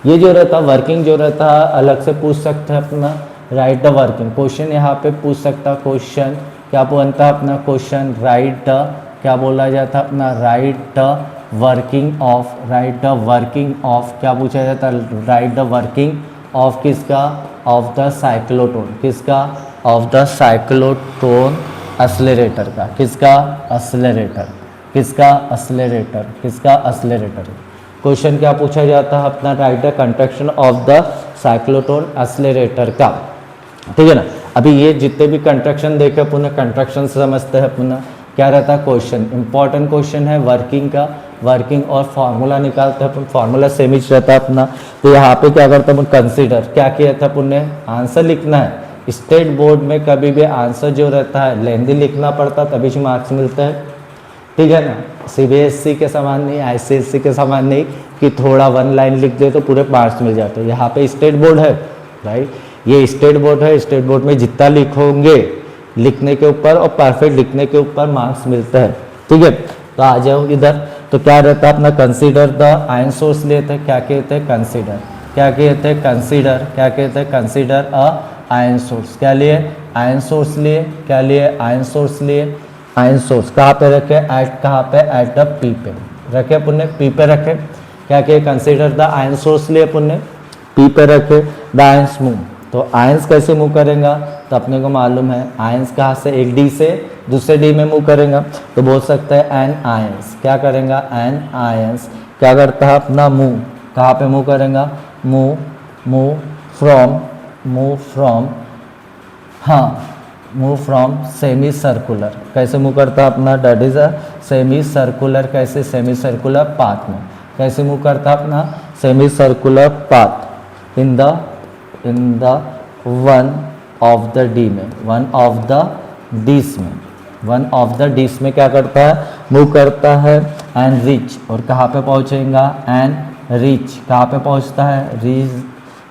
[SPEAKER 1] ये जो रहता वर्किंग जो रहता अलग से पूछ सकते हैं अपना, राइट द वर्किंग, क्वेश्चन यहाँ पे पूछ सकता, क्वेश्चन क्या बनता है अपना, क्वेश्चन राइट द, क्या बोला जाता है अपना, right the working of, right the working of, क्या पूछा जाता है, राइट द वर्किंग ऑफ किसका, ऑफ द साइक्लोट्रॉन, किसका, ऑफ द साइक्लोट्रॉन एक्सेलरेटर का, किसका, एक्सेलरेटर, किसका, एक्सेलरेटर, किसका, एक्सेलरेटर। क्वेश्चन क्या पूछा जाता है अपना, right the construction of the cyclotron accelerator का, ठीक है ना। अभी ये जितने भी कंट्रक्शन देखे पुनः कंट्रक्शन से समझते हैं पुनः, क्या रहता है क्वेश्चन, इंपॉर्टेंट क्वेश्चन है वर्किंग का, वर्किंग और फार्मूला निकालते हैं अपन, फार्मूला सेम ही रहता है अपना। तो यहाँ पे क्या करते हैं, कंसीडर क्या किया था पुनः, आंसर लिखना है, स्टेट बोर्ड में कभी भी आंसर जो रहता है लेंदी लिखना पड़ता, तभी से मार्क्स मिलता है, ठीक है ना। CBSE के समान नहीं, ICSE के समान नहीं कि थोड़ा वन लाइन लिख दे तो पूरे मार्क्स मिल जाते हैं, यहाँ पे स्टेट बोर्ड है, राइट, ये स्टेट बोर्ड है, स्टेट बोर्ड में जितना लिखोगे लिखने के ऊपर और परफेक्ट लिखने के ऊपर मार्क्स मिलता है, ठीक है। तो आ जाओ इधर, तो क्या रहता है अपना, कंसीडर द आयन सोर्स लेते हैं, क्या कहते हैं, कंसीडर, क्या कहते हैं, कंसीडर, क्या कहते हैं, कंसीडर अ आयन सोर्स, क्या लिए, आयन सोर्स लिए, क्या लिए, आयन सोर्स लिए, आयन सोर्स कहाँ पे रखे, एट कहाँ पे, एट द पी पे रखे पुण्य, पी पे रखे, क्या किए, कंसीडर द आयन सोर्स लिए पुण्य, पी पे रखे, द आयंस मूव, तो आयंस कैसे मूव करेगा, तो अपने को मालूम है आयंस कहाँ से, एक डी से दूसरे डी में मूव करेगा, तो बोल सकते हैं एन आयंस, क्या करेगा, एन आयंस क्या करता है अपना, मूव कहाँ पे मूव करेगा, मूव, मूव फ्रॉम, हाँ मूव फ्रॉम सेमी सर्कुलर, कैसे मूव करता है अपना, that is a semicircular, कैसे, सेमी सर्कुलर पाथ में, कैसे मूव करता है अपना, semi circular path in the one of the D में, वन ऑफ द डीस में, वन ऑफ द डीस में क्या करता है, मूव करता है, एंड रीच, और कहाँ पे पहुँचेगा, एंड रीच कहाँ पे पहुँचता है, रीच,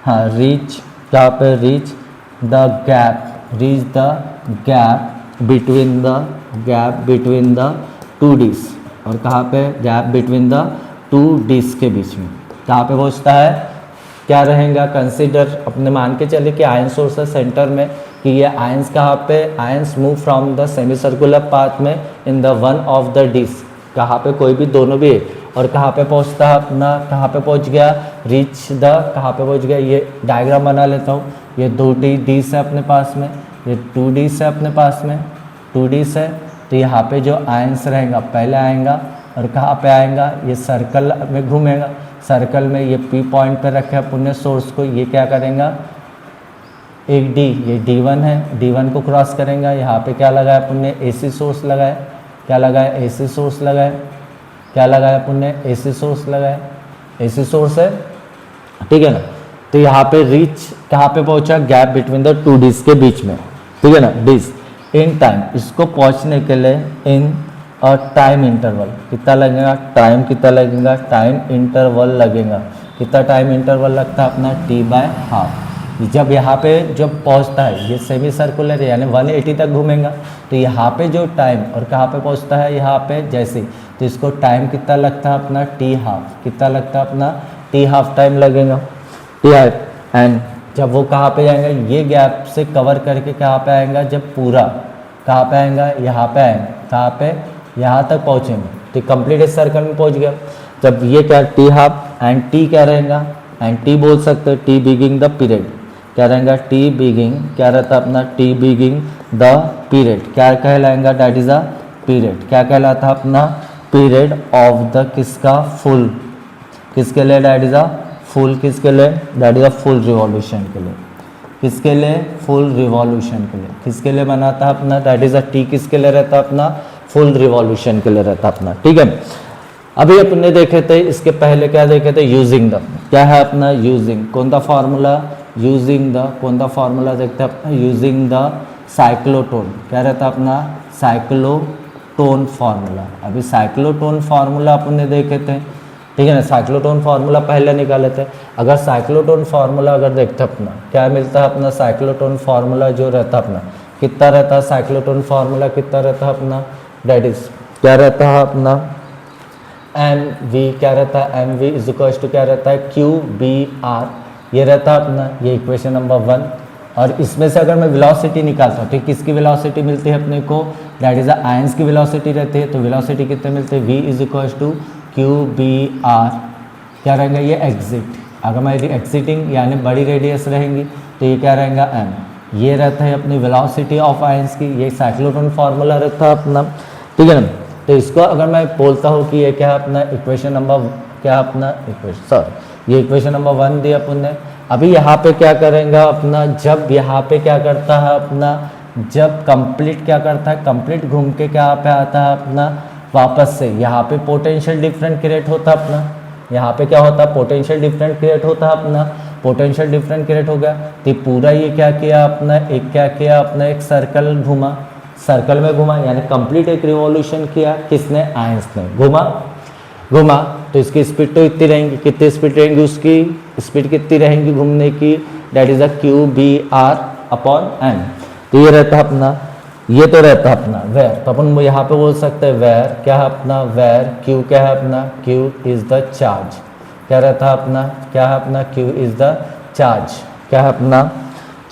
[SPEAKER 1] हाँ रीच कहाँ पे, reach the gap, reach the gap between the two dees, और कहाँ पे, gap between the two dees के बीच में कहाँ पे पहुँचता है, क्या रहेगा, कंसीडर, अपने मान के चले कि आयन सोर्स है सेंटर में, कि ये आयंस कहाँ पे, ions move from the semi circular path में in the one of the dees, कहाँ पे, कोई भी दोनों भी है, और कहाँ पे पहुँचता है अपना, कहाँ पे पहुँच गया, रीच द, कहाँ पे पहुँच गया, ये डायग्राम बना लेता हूँ, ये दो डीस है अपने पास में, ये टू डीस है अपने पास में, टू डीस है, तो यहाँ पे जो आयंस रहेगा पहले आएगा, और कहाँ पे आएगा, ये सर्कल में घूमेगा, सर्कल में ये पी पॉइंट पे रखे अपने सोर्स को, ये क्या करेगा, एक डी, ये D1 है, D1 को क्रॉस करेगा, यहाँ पे क्या लगाया अपन ने, AC सोर्स लगाया, क्या लगाया, AC सोर्स लगाया, क्या लगाया अपन ने, AC सोर्स लगाया, AC सोर्स है, ठीक है ना। तो यहाँ पे रीच कहाँ पे पहुँचा, गैप बिटवीन द टू डीज के बीच में, ठीक है ना, डीज इन टाइम, इसको पहुँचने के लिए इन अ टाइम इंटरवल कितना लगेगा, टाइम कितना लगेगा, टाइम इंटरवल लगेगा, कितना टाइम इंटरवल लगता है अपना, T/2। जब यहाँ पे जब पहुँचता है, ये सेमी सर्कुलर है यानी 180 तक घूमेगा, तो यहाँ पे जो टाइम, और कहाँ पे पहुँचता है, यहाँ पे जैसे, तो इसको टाइम कितना लगता है अपना, T12, कितना लगता है अपना, T12 टाइम लगेगा, T12। एंड जब वो कहाँ पे जाएगा, ये गैप से कवर करके कहाँ पे आएगा, जब पूरा कहाँ पे आएगा, यहाँ पे आएंगे, कहाँ पे, यहाँ तक पहुँचेंगे, तो कंप्लीट इस सर्कल में पहुँच गया। जब ये क्या टी हाफ एंड टी क्या रहेगा, एंड टी बोल सकते हैं, टी बिगिंग द पीरियड क्या रहेगा, टी बिगिंग क्या रहता है अपना, टी बिगिंग द पीरियड क्या कहलाएगा, डैट इज अ पीरियड, क्या कहलाता है अपना, पीरियड ऑफ द किसका, फुल, किसके लिए, डैट इज अ फुल, किसके लिए, that is a full revolution के लिए, किसके लिए, फुल रिवॉल्यूशन के लिए, किसके लिए बनाता है अपना, डैट इज अ टी किसके लिए रहता है अपना, फुल रिवॉल्यूशन के लिए रहता है अपना, ठीक है। अभी अपने देखे थे इसके पहले क्या देखे थे, यूजिंग द, क्या है अपना यूजिंग, कौन सा फॉर्मूला, यूजिंग द, कौन सा फॉर्मूला देखते हैं अपना, यूजिंग द साइक्लोटोन, क्या रहता है अपना, साइक्लोटोन फॉर्मूला। अभी साइक्लोटोन फॉर्मूला अपने देखे थे, ठीक है ना, साइक्लोटोन फार्मूला पहले निकाले थे। अगर साइक्लोटोन फार्मूला अगर देखते अपना क्या मिलता है अपना, साइक्लोटोन फार्मूला जो रहता अपना कितना रहता है, साइक्लोटोन फार्मूला कितना रहता है अपना, डेट इज क्या रहता है अपना, एम वी क्या रहता है, M V is equal to क्या रहता है, क्यू बी आर, ये रहता है अपना, ये इक्वेशन नंबर 1। और इसमें से अगर मैं वेलोसिटी निकालता हूँ, ठीक, किसकी वेलोसिटी मिलती है अपने को, दैट इज आयंस की वेलोसिटी रहती है, तो वेलोसिटी कितने मिलते हैं, V is equal to Q B R, क्या रहेगा ये एग्जिट, अगर मैं एग्जिटिंग यानी बड़ी रेडियस रहेंगी तो ये क्या रहेगा एम, ये रहता है अपनी वेलोसिटी ऑफ आयंस की, ये साइक्लोटोन फार्मूला रहता है अपना, ठीक है ना। तो इसको अगर मैं बोलता हूँ कि ये क्या है अपना इक्वेशन नंबर, क्या अपना इक्वेशन, सॉरी ये इक्वेशन नंबर 1 दिया अपन ने। अभी यहाँ पे क्या करेंगे अपना, जब यहाँ पे क्या करता है अपना, जब कंप्लीट क्या करता है, कंप्लीट घूम के क्या पे आता है अपना, वापस से यहाँ पे पोटेंशियल डिफरेंट क्रिएट होता है अपना, यहाँ पे क्या होता है, पोटेंशियल डिफरेंट क्रिएट होता है अपना, पोटेंशियल डिफरेंट क्रिएट हो गया तो पूरा ये क्या किया अपना, एक क्या किया अपना, एक सर्कल घुमा, सर्कल में घुमा यानी कंप्लीट एक रिवॉल्यूशन किया, किसने, आयंस ने, घुमा तो इसकी स्पीड तो इतनी रहेंगी, कितनी स्पीड रहेंगी, उसकी स्पीड कितनी रहेंगी घूमने की, that is a Q B R upon M. तो ये रहता है अपना, ये तो रहता है अपना वेयर, तो अपन यहाँ पे बोल सकते हैं वेयर क्या है अपना, वेयर क्यू क्या है अपना, क्यू इज द चार्ज, क्या रहता है अपना, क्या है अपना, क्यू इज द चार्ज, क्या है अपना,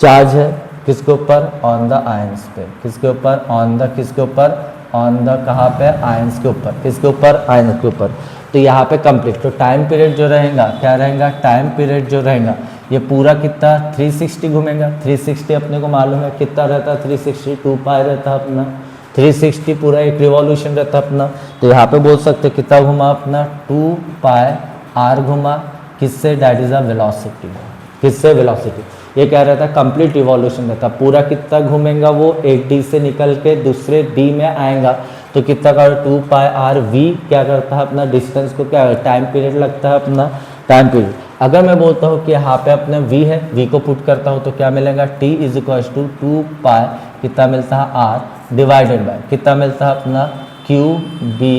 [SPEAKER 1] चार्ज है किसके ऊपर, ऑन द आयंस पे, किसके ऊपर, ऑन द, किसके ऊपर, ऑन द, कहाँ पे, आयंस के ऊपर, किसके ऊपर, आयंस के ऊपर। तो यहाँ पे कंप्लीट, तो टाइम पीरियड जो रहेगा क्या रहेगा, टाइम पीरियड जो रहेगा ये पूरा कितना 360 घूमेगा, 360 अपने को मालूम है कितना रहता है, 360 2 पाई रहता है अपना, 360 पूरा एक रिवॉल्यूशन रहता है अपना। तो यहाँ पे बोल सकते कितना घुमा अपना, 2 पाई आर घुमा, किससे, डैट इज अ वेलोसिटी, किससे, वेलोसिटी, ये क्या रहता है, कंप्लीट रिवॉल्यूशन रहता है, पूरा कितना घूमेगा वो, एक डी से निकल के दूसरे डी में आएगा तो कितना का 2 पाई आर वी क्या करता है अपना, डिस्टेंस को क्या टाइम पीरियड लगता है अपना, टाइम पीरियड। अगर मैं बोलता हूँ कि यहाँ पे अपने v है, v को पुट करता हूँ तो क्या मिलेगा, t इज इक्वल टू 2 पाई कितना मिलता है r डिवाइडेड बाय कितना मिलता है अपना, q b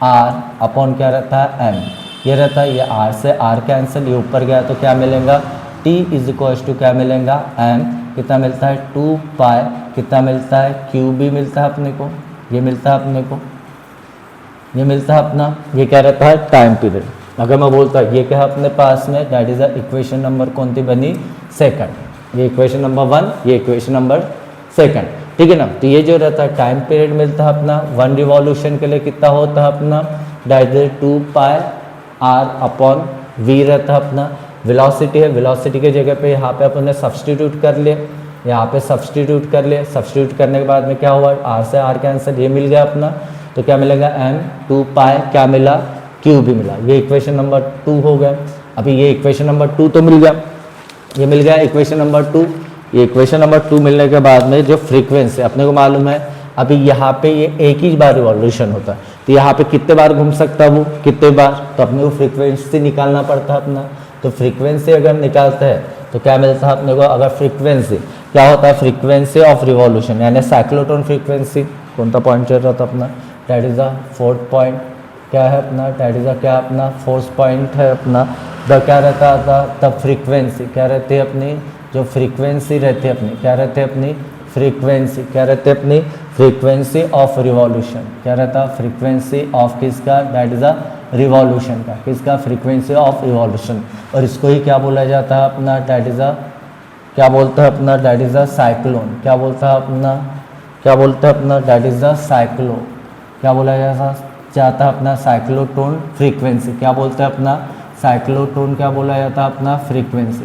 [SPEAKER 1] r अपॉन क्या रहता है m, ये रहता है, ये r से r कैंसिल, ये ऊपर गया तो क्या मिलेगा, t इज इक्वल टू क्या मिलेगा m, कितना मिलता है 2 पाई कितना मिलता है, q b मिलता है अपने को, ये मिलता है अपने को, ये मिलता है अपना, ये क्या रहता है टाइम पीरियड। अगर मैं बोलता ये क्या है अपने पास में, that is a equation number कौन सी बनी, सेकंड, ये इक्वेशन नंबर 1, ये इक्वेशन नंबर सेकंड, ठीक है ना। तो ये जो रहता है टाइम पीरियड मिलता है अपना 1 रिवॉल्यूशन के लिए कितना होता है अपना, that is 2 pi R upon V रहता है अपना। वेलोसिटी है, वेलोसिटी के जगह पे यहाँ पे अपन ने सब्सटीट्यूट कर लिए, यहाँ पे सब्सटीट्यूट कर लिए, सब्सटीट्यूट करने के बाद में क्या हुआ, आर से आर कैंसिल, ये मिल गया अपना, तो क्या मिलेगा m 2 पाई क्या मिला, q भी मिला, ये इक्वेशन नंबर 2 हो गया। अभी ये इक्वेशन नंबर 2 तो मिल गया, ये मिल गया इक्वेशन नंबर 2। ये इक्वेशन नंबर 2 मिलने के बाद में जो फ्रीक्वेंसी अपने को मालूम है, अभी यहाँ पे ये एक ही बार रिवॉल्यूशन होता है, तो यहाँ पे कितने बार घूम सकता है वो, कितने बार, तो अपने को फ्रीक्वेंसी निकालना पड़ता है अपना। तो फ्रीक्वेंसी अगर निकालते हैं तो क्या मिलता है अपने को, अगर फ्रीक्वेंसी क्या होता है, फ्रीक्वेंसी ऑफ रिवॉल्यूशन यानी साइक्लोटोन फ्रीक्वेंसी, कौन सा पॉइंट चल रहा था अपना, that is the 4th point, क्या है अपना, दैट इज द क्या अपना 4th पॉइंट है अपना, द क्या रहता था, तब फ्रीक्वेंसी क्या रहती है अपनी, जो फ्रीक्वेंसी रहती है अपनी, क्या रहती है अपनी फ्रीक्वेंसी, क्या रहती है अपनी फ्रीक्वेंसी ऑफ रिवॉल्यूशन, क्या रहता फ्रीक्वेंसी ऑफ किसका, दैट इज अ रिवॉल्यूशन का, किसका, फ्रीक्वेंसी ऑफ रिवॉल्यूशन। और इसको ही क्या बोला जाता है अपना, दैट इज अ क्या बोलता है अपना, दैट इज अ साइक्लोन, क्या बोलता है अपना, क्या बोलते हैं अपना, दैट इज़ द साइक्लो, क्या बोला जाता है अपना, साइक्लोटोन फ्रीक्वेंसी। क्या बोलते हैं अपना, साइक्लोटोन क्या बोला जाता है अपना, फ्रीक्वेंसी।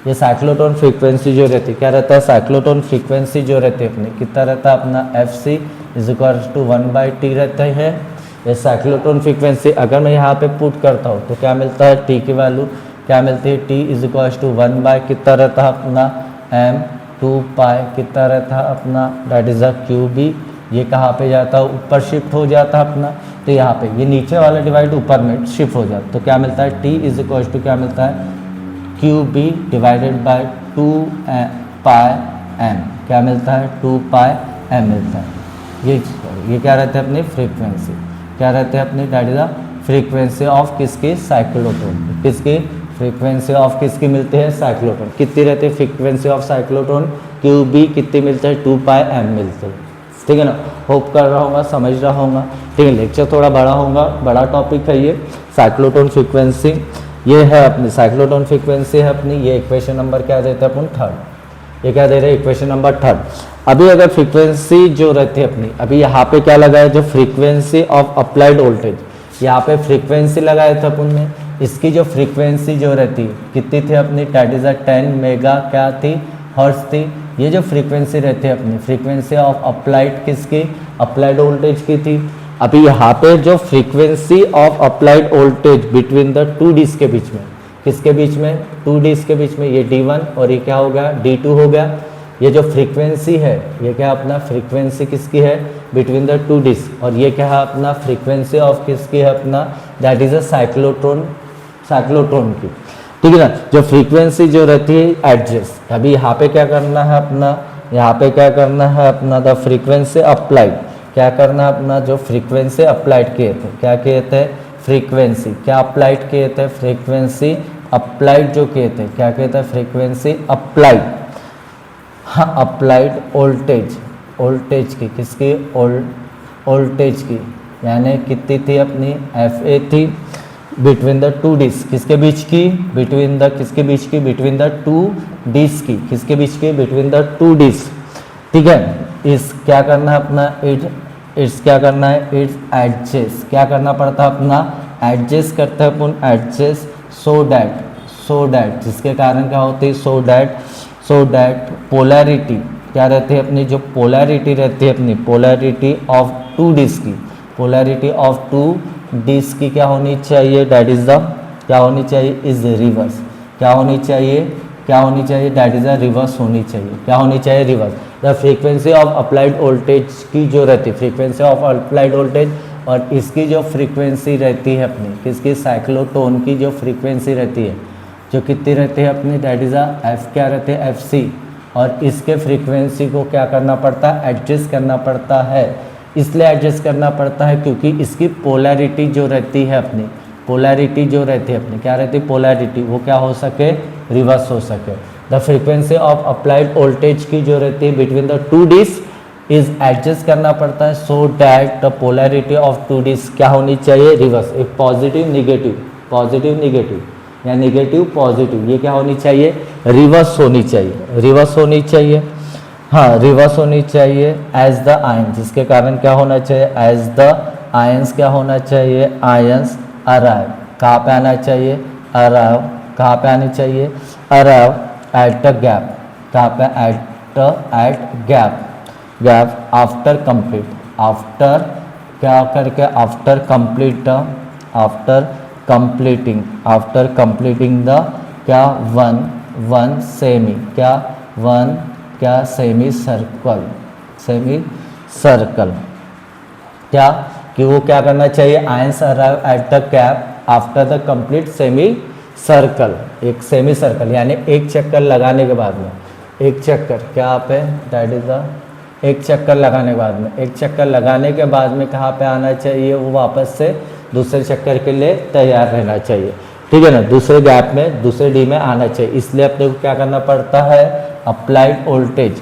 [SPEAKER 1] ये साइक्लोटोन फ्रीक्वेंसी जो रहती है, क्या रहता है, साइक्लोटोन फ्रीक्वेंसी जो रहती है अपनी, कितना रहता है अपना, FC = 1/T रहता है। ये साइक्लोटोन फ्रीक्वेंसी अगर मैं यहाँ पे पुट करता हूँ तो क्या मिलता है, T की वैल्यू क्या मिलती है, T = 1 कितना रहता है अपना, m2π कितना रहता है अपना, दैट इज़ द QB। ये कहाँ पे जाता है, ऊपर शिफ्ट हो जाता है अपना, तो यहाँ पे ये नीचे वाला डिवाइड ऊपर में शिफ्ट हो जाता है, तो क्या मिलता है, T = क्या मिलता है, QB / 2πm, क्या मिलता है, 2πm मिलता है। ये क्या रहते हैं अपनी फ्रीक्वेंसी, क्या रहते हैं अपनी, that is the frequency of किसकी, साइक्लोटोन। किसकी फ्रीक्वेंसी ऑफ किसकी मिलती है, साइक्लोटोन। कितनी रहती है फ्रीक्वेंसी ऑफ साइक्लोटोन, QB कितनी मिलती है, 2πm मिलती है। ठीक है ना, होप कर रहा होगा, समझ रहा होगा। ठीक है, लेक्चर थोड़ा बड़ा होगा, बड़ा टॉपिक है ये साइक्लोटोन फ्रीक्वेंसी। ये है अपनी साइक्लोटोन फ्रीक्वेंसी है अपनी, ये इक्वेशन नंबर क्या देते हैं अपन, 3rd। ये क्या दे रहे हैं, इक्वेशन नंबर 3rd। अभी अगर फ्रीक्वेंसी जो रहती है अपनी, अभी यहाँ पे क्या लगा है, जो फ्रीक्वेंसी ऑफ अप्लाइड वोल्टेज, यहाँ पे फ्रीक्वेंसी लगाए थे अपन ने, इसकी जो फ्रीक्वेंसी जो रहती कितनी थी अपनी, दैट इज 10 मेगा क्या थी, हर्ट्ज थी। ये जो फ्रीक्वेंसी रहती है अपनी, फ्रीक्वेंसी ऑफ अप्लाइड किसकी, अप्लाइड वोल्टेज की थी। अभी यहाँ पे जो frequency of applied voltage between the 2 disc के बीच में, किसके बीच में, 2 डिस्क के बीच में, ये D1 और ये क्या हो गया, D2 हो गया। ये जो फ्रीक्वेंसी है, ये क्या अपना फ्रीक्वेंसी किसकी है, बिटवीन द 2 डिस्क, और ये क्या है अपना फ्रीक्वेंसी ऑफ किसकी है अपना, दैट इज अ साइक्लोटोन की। ठीक है ना, जो फ्रीक्वेंसी जो रहती है एडजस्ट। अभी यहाँ पे क्या करना है अपना, यहाँ पे क्या करना है अपना, द फ्रीक्वेंसी अप्लाइड, क्या करना है अपना, जो फ्रीक्वेंसी अप्लाइड किए थे, क्या किए थे, फ्रीक्वेंसी क्या अप्लाइड किए थे, फ्रीक्वेंसी अप्लाइड जो किए थे, क्या किए थे, फ्रीक्वेंसी अप्लाइड, हाँ अप्लाइड वोल्टेज की, किसकी, वोल्टेज की, यानी कितनी थी अपनी, FA थी, बिटवीन द 2 डिस्क, किसके बीच की, बिटवीन द किसके बीच की, बिटवीन द 2 डिस्क की, किसके बीच की, बिटवीन द 2 डिस्क। ठीक है, इस क्या करना है अपना, इट्स क्या करना है, इट्स एडजस्ट, क्या करना पड़ता है अपना, एडजस्ट करते हैं अपन, एडजस्ट सो डैट जिसके कारण क्या होती है, सो डैट पोलैरिटी क्या रहती है अपनी, जो पोलैरिटी रहती है अपनी, पोलैरिटी ऑफ 2 डिस्क की, पोलैरिटी ऑफ 2 डिस्क की क्या होनी चाहिए, दैट इज द क्या होनी चाहिए, इज रिवर्स, क्या होनी चाहिए, दैट इज द रिवर्स होनी चाहिए, क्या होनी चाहिए, reverse. The frequency of applied voltage की जो रहती है, फ्रीक्वेंसी ऑफ अप्लाइड वोल्टेज, और इसकी जो फ्रीक्वेंसी रहती है अपनी, किसकी, साइक्लोटोन की जो फ्रीक्वेंसी रहती है, जो कितनी रहती है अपनी, दैट इज F क्या रहती है, FC, और इसके फ्रीक्वेंसी को क्या करना पड़ता है, एडजस्ट करना पड़ता है। इसलिए एडजस्ट करना पड़ता है क्योंकि इसकी पोलैरिटी जो रहती है अपनी, पोलैरिटी जो रहती है अपनी, क्या रहती है, पोलैरिटी, वो क्या हो सके, रिवर्स हो सके। The frequency of applied voltage की जो रहती है between the 2 disc is adjust करना पड़ता है, so that the polarity of 2 disc क्या होनी चाहिए, रिवर्स, एक पॉजिटिव निगेटिव या नेगेटिव पॉजिटिव, ये क्या होनी चाहिए, रिवर्स होनी चाहिए, हाँ रिवर्स होनी चाहिए, एज द आयन, जिसके कारण क्या होना चाहिए, एज द आयंस क्या होना चाहिए, आयंस अराइव, कहाँ पे आना चाहिए, अराइव, कहाँ पे आनी चाहिए, अराइव एट द गैप, कहाँ पे, at gap after complete, after क्या करके, आफ्टर कंप्लीटिंग द क्या, वन सेमी क्या, वन क्या, सेमी सर्कल क्या, कि वो क्या करना चाहिए, ions arrive at the gap after the complete semicircle, एक सेमी सर्कल यानी एक चक्कर लगाने के बाद में, एक चक्कर क्या पे, दैट इज द एक चक्कर लगाने के बाद में कहाँ पे आना चाहिए, वो वापस से दूसरे चक्कर के लिए तैयार रहना चाहिए। ठीक है ना, दूसरे गैप में, दूसरे डी में आना चाहिए। इसलिए अपने को क्या करना पड़ता है, applied voltage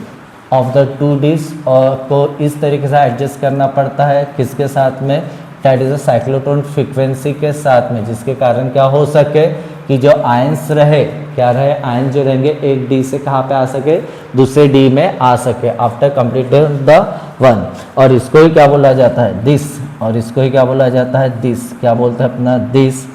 [SPEAKER 1] of the 2 disc और को इस तरीके से एडजस्ट करना पड़ता है, किसके साथ में, दैट इज अ साइक्लोटोन फ्रीक्वेंसी के साथ में, जिसके कारण क्या हो सके कि जो आयंस रहे, क्या रहे, आयंस जो रहेंगे एक डी से कहाँ पे आ सके, दूसरे डी में आ सके, आफ्टर कंप्लीटिंग द वन, और इसको ही क्या बोला जाता है, दिस, और इसको ही क्या बोला जाता है, दिस, क्या बोलते हैं अपना, दिस।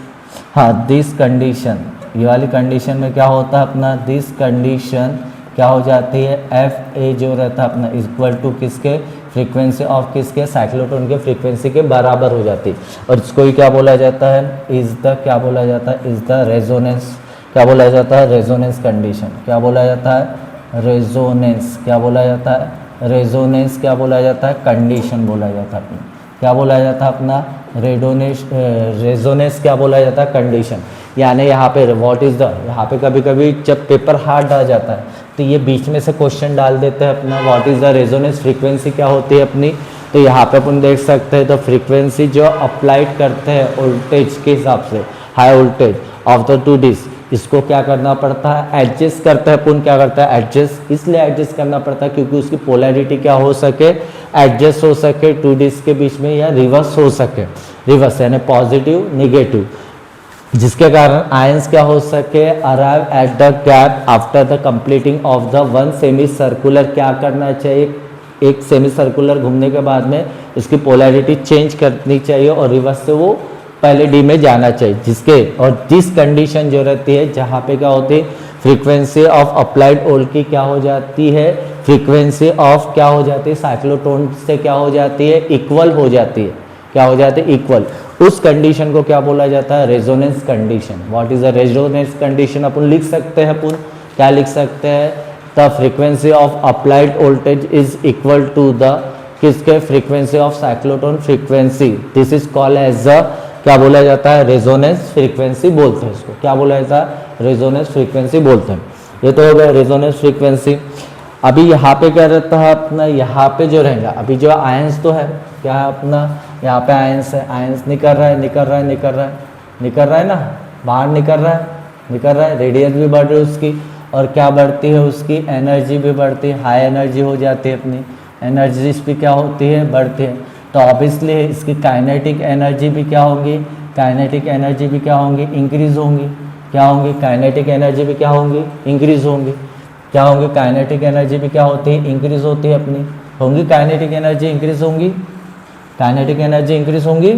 [SPEAKER 1] हाँ, दिस कंडीशन, ये वाली कंडीशन में क्या होता है अपना, दिस कंडीशन क्या हो जाती है, एफ ए जो रहता है अपना इक्वल टू किसके, फ्रीक्वेंसी ऑफ किसके, साइक्लोट्रॉन के फ्रीक्वेंसी के बराबर हो जाती है। और इसको ही क्या बोला जाता है, इज द, क्या बोला जाता है, इज द रेजोनेंस, क्या बोला जाता है, रेजोनेंस कंडीशन, क्या बोला जाता है, रेजोनेंस, क्या बोला जाता है, रेजोनेंस, क्या बोला जाता है, कंडीशन बोला जाता है अपना, क्या बोला जाता है अपना, रेजोनेंस क्या बोला जाता है, कंडीशन। यानी यहाँ पे व्हाट इज द, यहाँ पे कभी कभी जब पेपर हार्ड आ जाता है तो ये बीच में से क्वेश्चन डाल देते हैं अपना, what is the resonance frequency क्या होती है अपनी। तो यहाँ पे अपन देख सकते हैं, तो फ्रीक्वेंसी जो अप्लाइड करते हैं वोल्टेज के हिसाब से, high voltage of the two disc, इसको क्या करना पड़ता है, एडजस्ट करते हैं अपन, क्या करता है, एडजस्ट, इसलिए एडजस्ट करना पड़ता है क्योंकि उसकी पोलैरिटी क्या हो सके, एडजस्ट हो सके टू डिस्क के बीच में, या रिवर्स हो सके, रिवर्स यानी पॉजिटिव निगेटिव, जिसके कारण आयंस क्या हो सके, arrive at the gap after the completing of the one semi circular, क्या करना चाहिए, एक सेमी सर्कुलर घूमने के बाद में उसकी पोलैरिटी चेंज करनी चाहिए और रिवर्स से वो पहले डी में जाना चाहिए, जिसके और दिस कंडीशन जो रहती है जहाँ पे क्या होती है, फ्रीक्वेंसी ऑफ अप्लाइड वोल्ट की क्या हो जाती है, फ्रीक्वेंसी ऑफ क्या हो जाती है, साइक्लोट्रॉन से क्या हो जाती है, इक्वल हो जाती है, क्या हो जाती है, इक्वल। उस कंडीशन को क्या बोला जाता है, resonance condition. What is the resonance condition, अपन लिख सकते हैं, अपन क्या लिख सकते हैं, the frequency of applied voltage is equal to the किसके, frequency of cyclotron frequency, this is called as the, क्या बोला जाता है, रेजोनेंस फ्रीक्वेंसी बोलते हैं इसको, क्या बोला जाता है, रेजोनेंस फ्रीक्वेंसी बोलते हैं। ये तो हो गया रेजोनेंस फ्रीक्वेंसी। अभी यहाँ पे क्या रहता है अपना, यहाँ पे जो रहेगा, अभी जो आयंस तो है, क्या है अपना, यहाँ पे आयंस है, आयंस निकल रहा है, निकल रहा है, निकल रहा है, निकल रहा है ना, बाहर निकल रहा है, निकल रहा है, रेडियस भी बढ़ रही है उसकी, और क्या बढ़ती है उसकी, एनर्जी भी बढ़ती है, हाई एनर्जी हो जाती है अपनी, एनर्जी इस पर क्या होती है, बढ़ती है। तो ऑब्वियसली इसकी काइनेटिक एनर्जी भी क्या होगी, काइनेटिक एनर्जी भी क्या होंगी, इंक्रीज होंगी, क्या होंगी, काइनेटिक एनर्जी भी क्या होंगी, इंक्रीज होंगी, क्या होंगी, काइनेटिक एनर्जी भी क्या होती है, इंक्रीज होती है अपनी, होंगी काइनेटिक एनर्जी इंक्रीज होंगी, काइनेटिक एनर्जी इंक्रीज होंगी,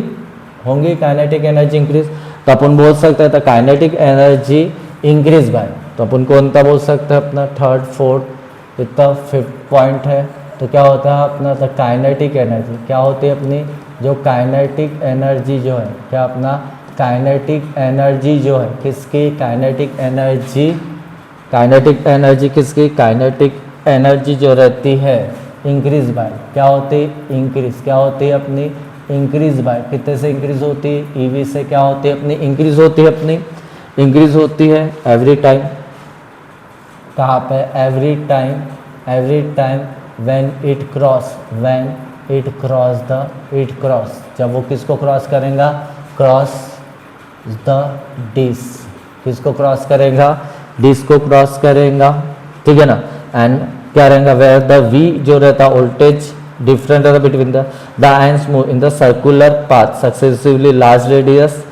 [SPEAKER 1] होंगी काइनेटिक एनर्जी इंक्रीज। तो अपन बोल सकते हैं, तो काइनेटिक एनर्जी इंक्रीज बाय, तो अपन कौन सा बोल सकते हैं अपना, थर्ड फोर्थ इतना फिफ्थ पॉइंट है, तो क्या होता है अपना, तो काइनेटिक एनर्जी क्या होती है अपनी, जो काइनेटिक एनर्जी जो है, क्या अपना, काइनेटिक एनर्जी जो है किसकी, काइनेटिक एनर्जी, काइनेटिक एनर्जी किसकी, काइनेटिक एनर्जी जो रहती है इंक्रीज बाय, क्या होती है, इंक्रीज, क्या होती है अपनी, इंक्रीज बाय, कितने से इंक्रीज होती है, ईवी से क्या होती है अपनी, इंक्रीज होती है अपनी, इंक्रीज होती है एवरी टाइम, कहाँ पे, every time, every time when it cross, when it cross the, it cross, जब वो किसको क्रॉस करेगा, क्रॉस द डिस्क, किसको क्रॉस करेगा, डिस्क को क्रॉस करेगा, ठीक है ना। एंड क्या रहेगा, वेयर द वी जो रहता वोल्टेज डिफरेंट रहता between the ions move in the circular path successively large radius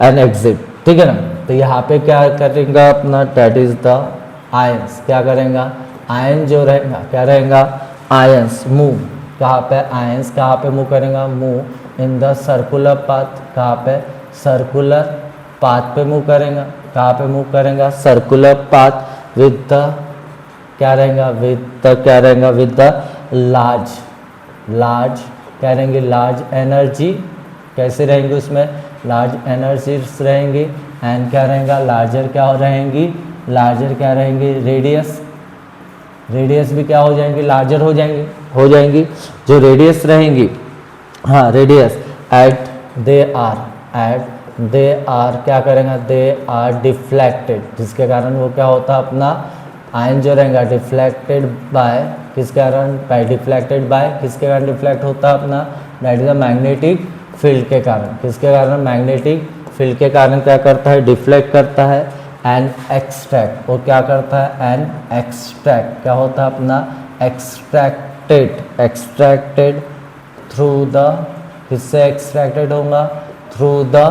[SPEAKER 1] and exit, ठीक है ना। तो यहाँ पे क्या करेगा अपना, दैट इज द आयंस, क्या करेगा, आयन जो रहेगा, क्या रहेगा, आयंस मूव, कहाँ पे, आयंस कहाँ पे मूव करेगा, move in the circular path, कहाँ पे, सर्कुलर पाथ पे मूव करेगा, कहाँ पे मूव करेगा, सर्कुलर पाथ विद द, क्या रहेगा, विद द, क्या रहेगा, विद द लार्ज, लार्ज क्या रहेंगे, लार्ज एनर्जी, कैसे रहेंगे उसमें, लार्ज एनर्जीज रहेंगी, एंड क्या रहेगा, लार्जर क्या रहेंगी, लार्जर क्या रहेंगी, रेडियस, रेडियस भी क्या हो जाएंगी, लार्जर हो जाएंगी, हो जाएंगी, जो रेडियस रहेंगी, हाँ रेडियस, एट दे आर क्या करेंगे, दे आर डिफ्लेक्टेड, जिसके कारण वो क्या होता है अपना, आयन जो रहेगा डिफ्लेक्टेड बाय, किसके कारण, बाय डिफ्लेक्टेड बाय, किसके कारण डिफ्लेक्ट होता है अपना, that is the magnetic field के कारण, किसके कारण, मैग्नेटिक फील्ड के कारण क्या करता है, डिफ्लेक्ट करता है, एंड एक्सट्रैक्ट, वो क्या करता है, एंड एक्सट्रैक्ट, क्या होता है अपना, एक्सट्रैक्टेड, एक्सट्रैक्टेड थ्रू द, किससे एक्सट्रैक्टेड होगा, थ्रू द,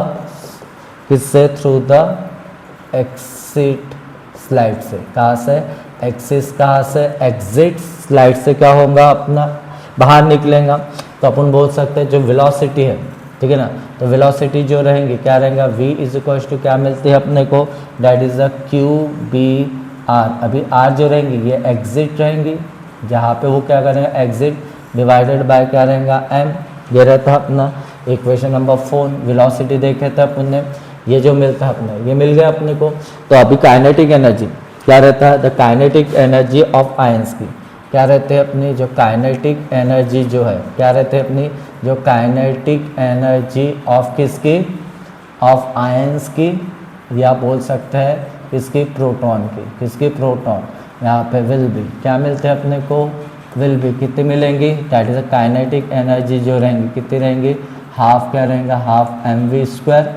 [SPEAKER 1] किससे, थ्रू द एक्सिट स्लाइड से, कहाँ से, एक्सिस, कहाँ से, एग्जिट स्लाइड से क्या होगा अपना, बाहर निकलेगा तो अपन बोल सकते हैं जो वेलोसिटी है, ठीक है ना, तो वेलोसिटी जो रहेंगी क्या रहेगा, v इज इक्वल टू क्या मिलती है अपने को, that is the Q B R. अभी आर जो रहेंगी ये एग्जिट रहेंगी, जहाँ पे वो क्या करेंगे एग्जिट, डिवाइडेड बाय क्या रहेगा m। ये रहता है अपना इक्वेशन नंबर 4। वेलोसिटी देखे थे अपन ने, ये जो मिलता है अपने ये मिल गया अपने को। तो अभी काइनेटिक एनर्जी क्या रहता है, the kinetic energy of ions की क्या रहते हैं अपनी, जो काइनेटिक एनर्जी जो है क्या रहते हैं अपनी, जो काइनेटिक एनर्जी ऑफ किसकी, ऑफ आयंस की, या बोल सकते हैं किसकी, प्रोटॉन की, किसकी, प्रोटॉन। यहाँ पे विल बी क्या मिलते हैं अपने को, विल बी कितनी मिलेंगी, that is a kinetic energy जो रहेंगी कितनी रहेंगी, हाफ क्या रहेगा, हाफ एम वी स्क्वायर।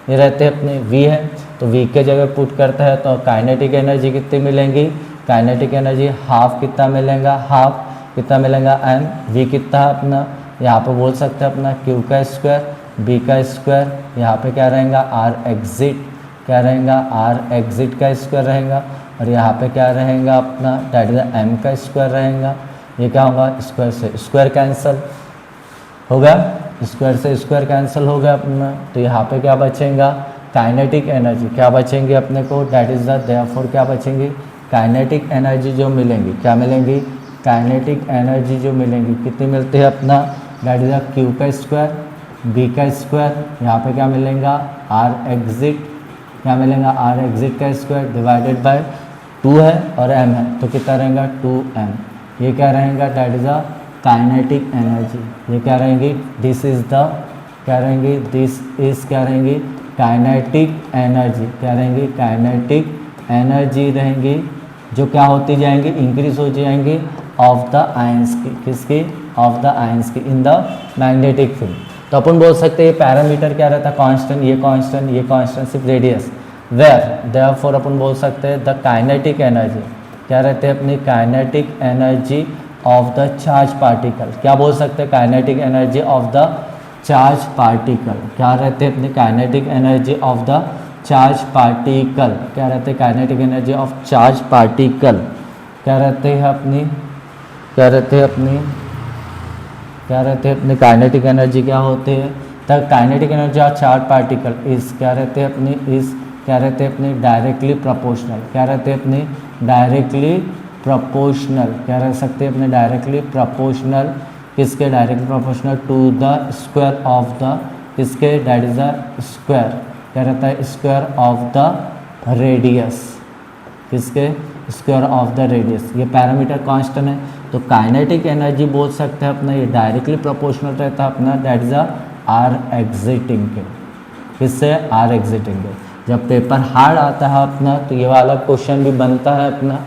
[SPEAKER 1] ये रहते हैं अपने v है तो v के जगह पुट करता है तो काइनेटिक एनर्जी कितनी मिलेंगी, काइनेटिक एनर्जी हाफ कितना मिलेगा, हाफ कितना मिलेगा m, v कितना अपना यहाँ पे बोल सकते हैं अपना q का स्क्वायर, b का स्क्वायर, यहाँ पे क्या रहेगा r एग्जिट, क्या रहेगा r एग्जिट का स्क्वायर रहेगा, और यहाँ पे क्या रहेगा अपना दैट इज m का स्क्वायर रहेगा। ये क्या होगा, स्क्वायर से स्क्वायर कैंसिल हो गया, स्क्वायर से स्क्वायर कैंसिल हो गया अपना। तो यहाँ पे क्या बचेगा, काइनेटिक एनर्जी क्या बचेंगे अपने को, दैट इज द देयरफॉर क्या बचेंगी, काइनेटिक एनर्जी जो मिलेंगी क्या मिलेंगी, काइनेटिक एनर्जी जो मिलेंगी कितनी मिलती है अपना, दैट इज द क्यू का स्क्वायर, बी का स्क्वायर, यहाँ पे क्या मिलेगा आर एग्जिट, क्या मिलेगा आर एग्जिट का स्क्वायर डिवाइडेड बाय 2 है और m है तो कितना रहेगा 2m। ये क्या रहेगा, that is the kinetic energy. ये क्या रहेंगी, दिस इज द क्या रहेंगी, दिस इज क्या रहेंगी, काइनेटिक एनर्जी, क्या रहेंगी, काइनेटिक एनर्जी रहेंगी जो क्या होती जाएंगी, इंक्रीज हो जाएंगी ऑफ द आयंस की, किसकी, ऑफ द आयंस की इन द मैग्नेटिक फील्ड। तो अपन बोल सकते हैं पैरामीटर क्या रहता है, कांस्टेंट, ये कांस्टेंट, ये कांस्टेंट सिर्फ रेडियस, वेयर देयरफॉर अपन बोल सकते हैं द काइनेटिक एनर्जी क्या रहते हैं अपनी, kinetic energy of the charge particle, क्या बोल सकते हैं kinetic energy of the charge particle, क्या रहते हैं अपनी kinetic energy of the charge particle, क्या रहते हैं kinetic energy of charge particle, क्या रहते हैं अपनी, क्या रहते हैं अपनी, क्या रहते हैं अपनी काइनेटिक एनर्जी क्या होते हैं, the kinetic energy of charge particle is क्या रहते हैं अपनी, इज क्या रहते हैं अपनी डायरेक्टली प्रोपोर्शनल, क्या रहते हैं अपनी डायरेक्टली प्रोपोर्शनल, क्या रह सकते हैं अपने डायरेक्टली प्रोपोर्शनल, किसके directly proportional to the square of the, किसके, दैट इज द स्क्वायर, क्या रहता है स्क्वायर ऑफ द रेडियस, किसके, स्क्वायर ऑफ द रेडियस। ये पैरामीटर कांस्टेंट है तो काइनेटिक एनर्जी बोल सकते हैं अपना ये डायरेक्टली प्रोपोर्शनल रहता है अपना, that is the R exiting के, किससे, आर एग्जिटिंग के। जब पेपर हार्ड आता है अपना तो ये वाला क्वेश्चन भी बनता है अपना,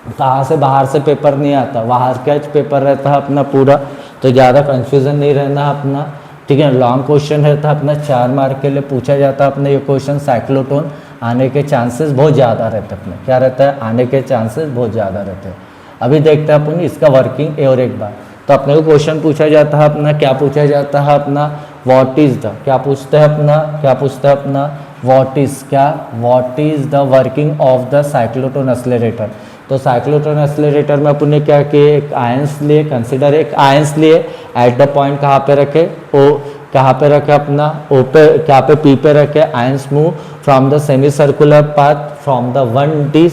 [SPEAKER 1] कहाँ से बाहर से पेपर नहीं आता, वहाँ स्केच पेपर रहता है अपना पूरा, तो ज़्यादा कन्फ्यूज़न नहीं रहना अपना, ठीक है। लॉन्ग क्वेश्चन रहता है अपना, 4 मार्क के लिए पूछा जाता है अपना ये क्वेश्चन, साइक्लोटोन आने के चांसेस बहुत ज़्यादा रहते हैं अपने, क्या रहता है, आने के चांसेस बहुत ज़्यादा रहते हैं। अभी देखते हैं अपन इसका वर्किंग और एक बार। तो अपने को क्वेश्चन पूछा जाता है अपना, क्या पूछा जाता है अपना, व्हाट इज़ द, क्या पूछते हैं अपना, क्या पूछता है अपना, व्हाट इज़, क्या, what is the working of the cyclotron accelerator. तो साइक्लोटोन एक्सेलरेटर में अपन ने क्या किए, एक आयंस लिए, कंसिडर एक आयंस लिए, एट द पॉइंट कहाँ पे रखे, ओ कहाँ पे रखे अपना, ओ पे, क्या पे, पी पे रखे, ions move from the semi circular path from the 1d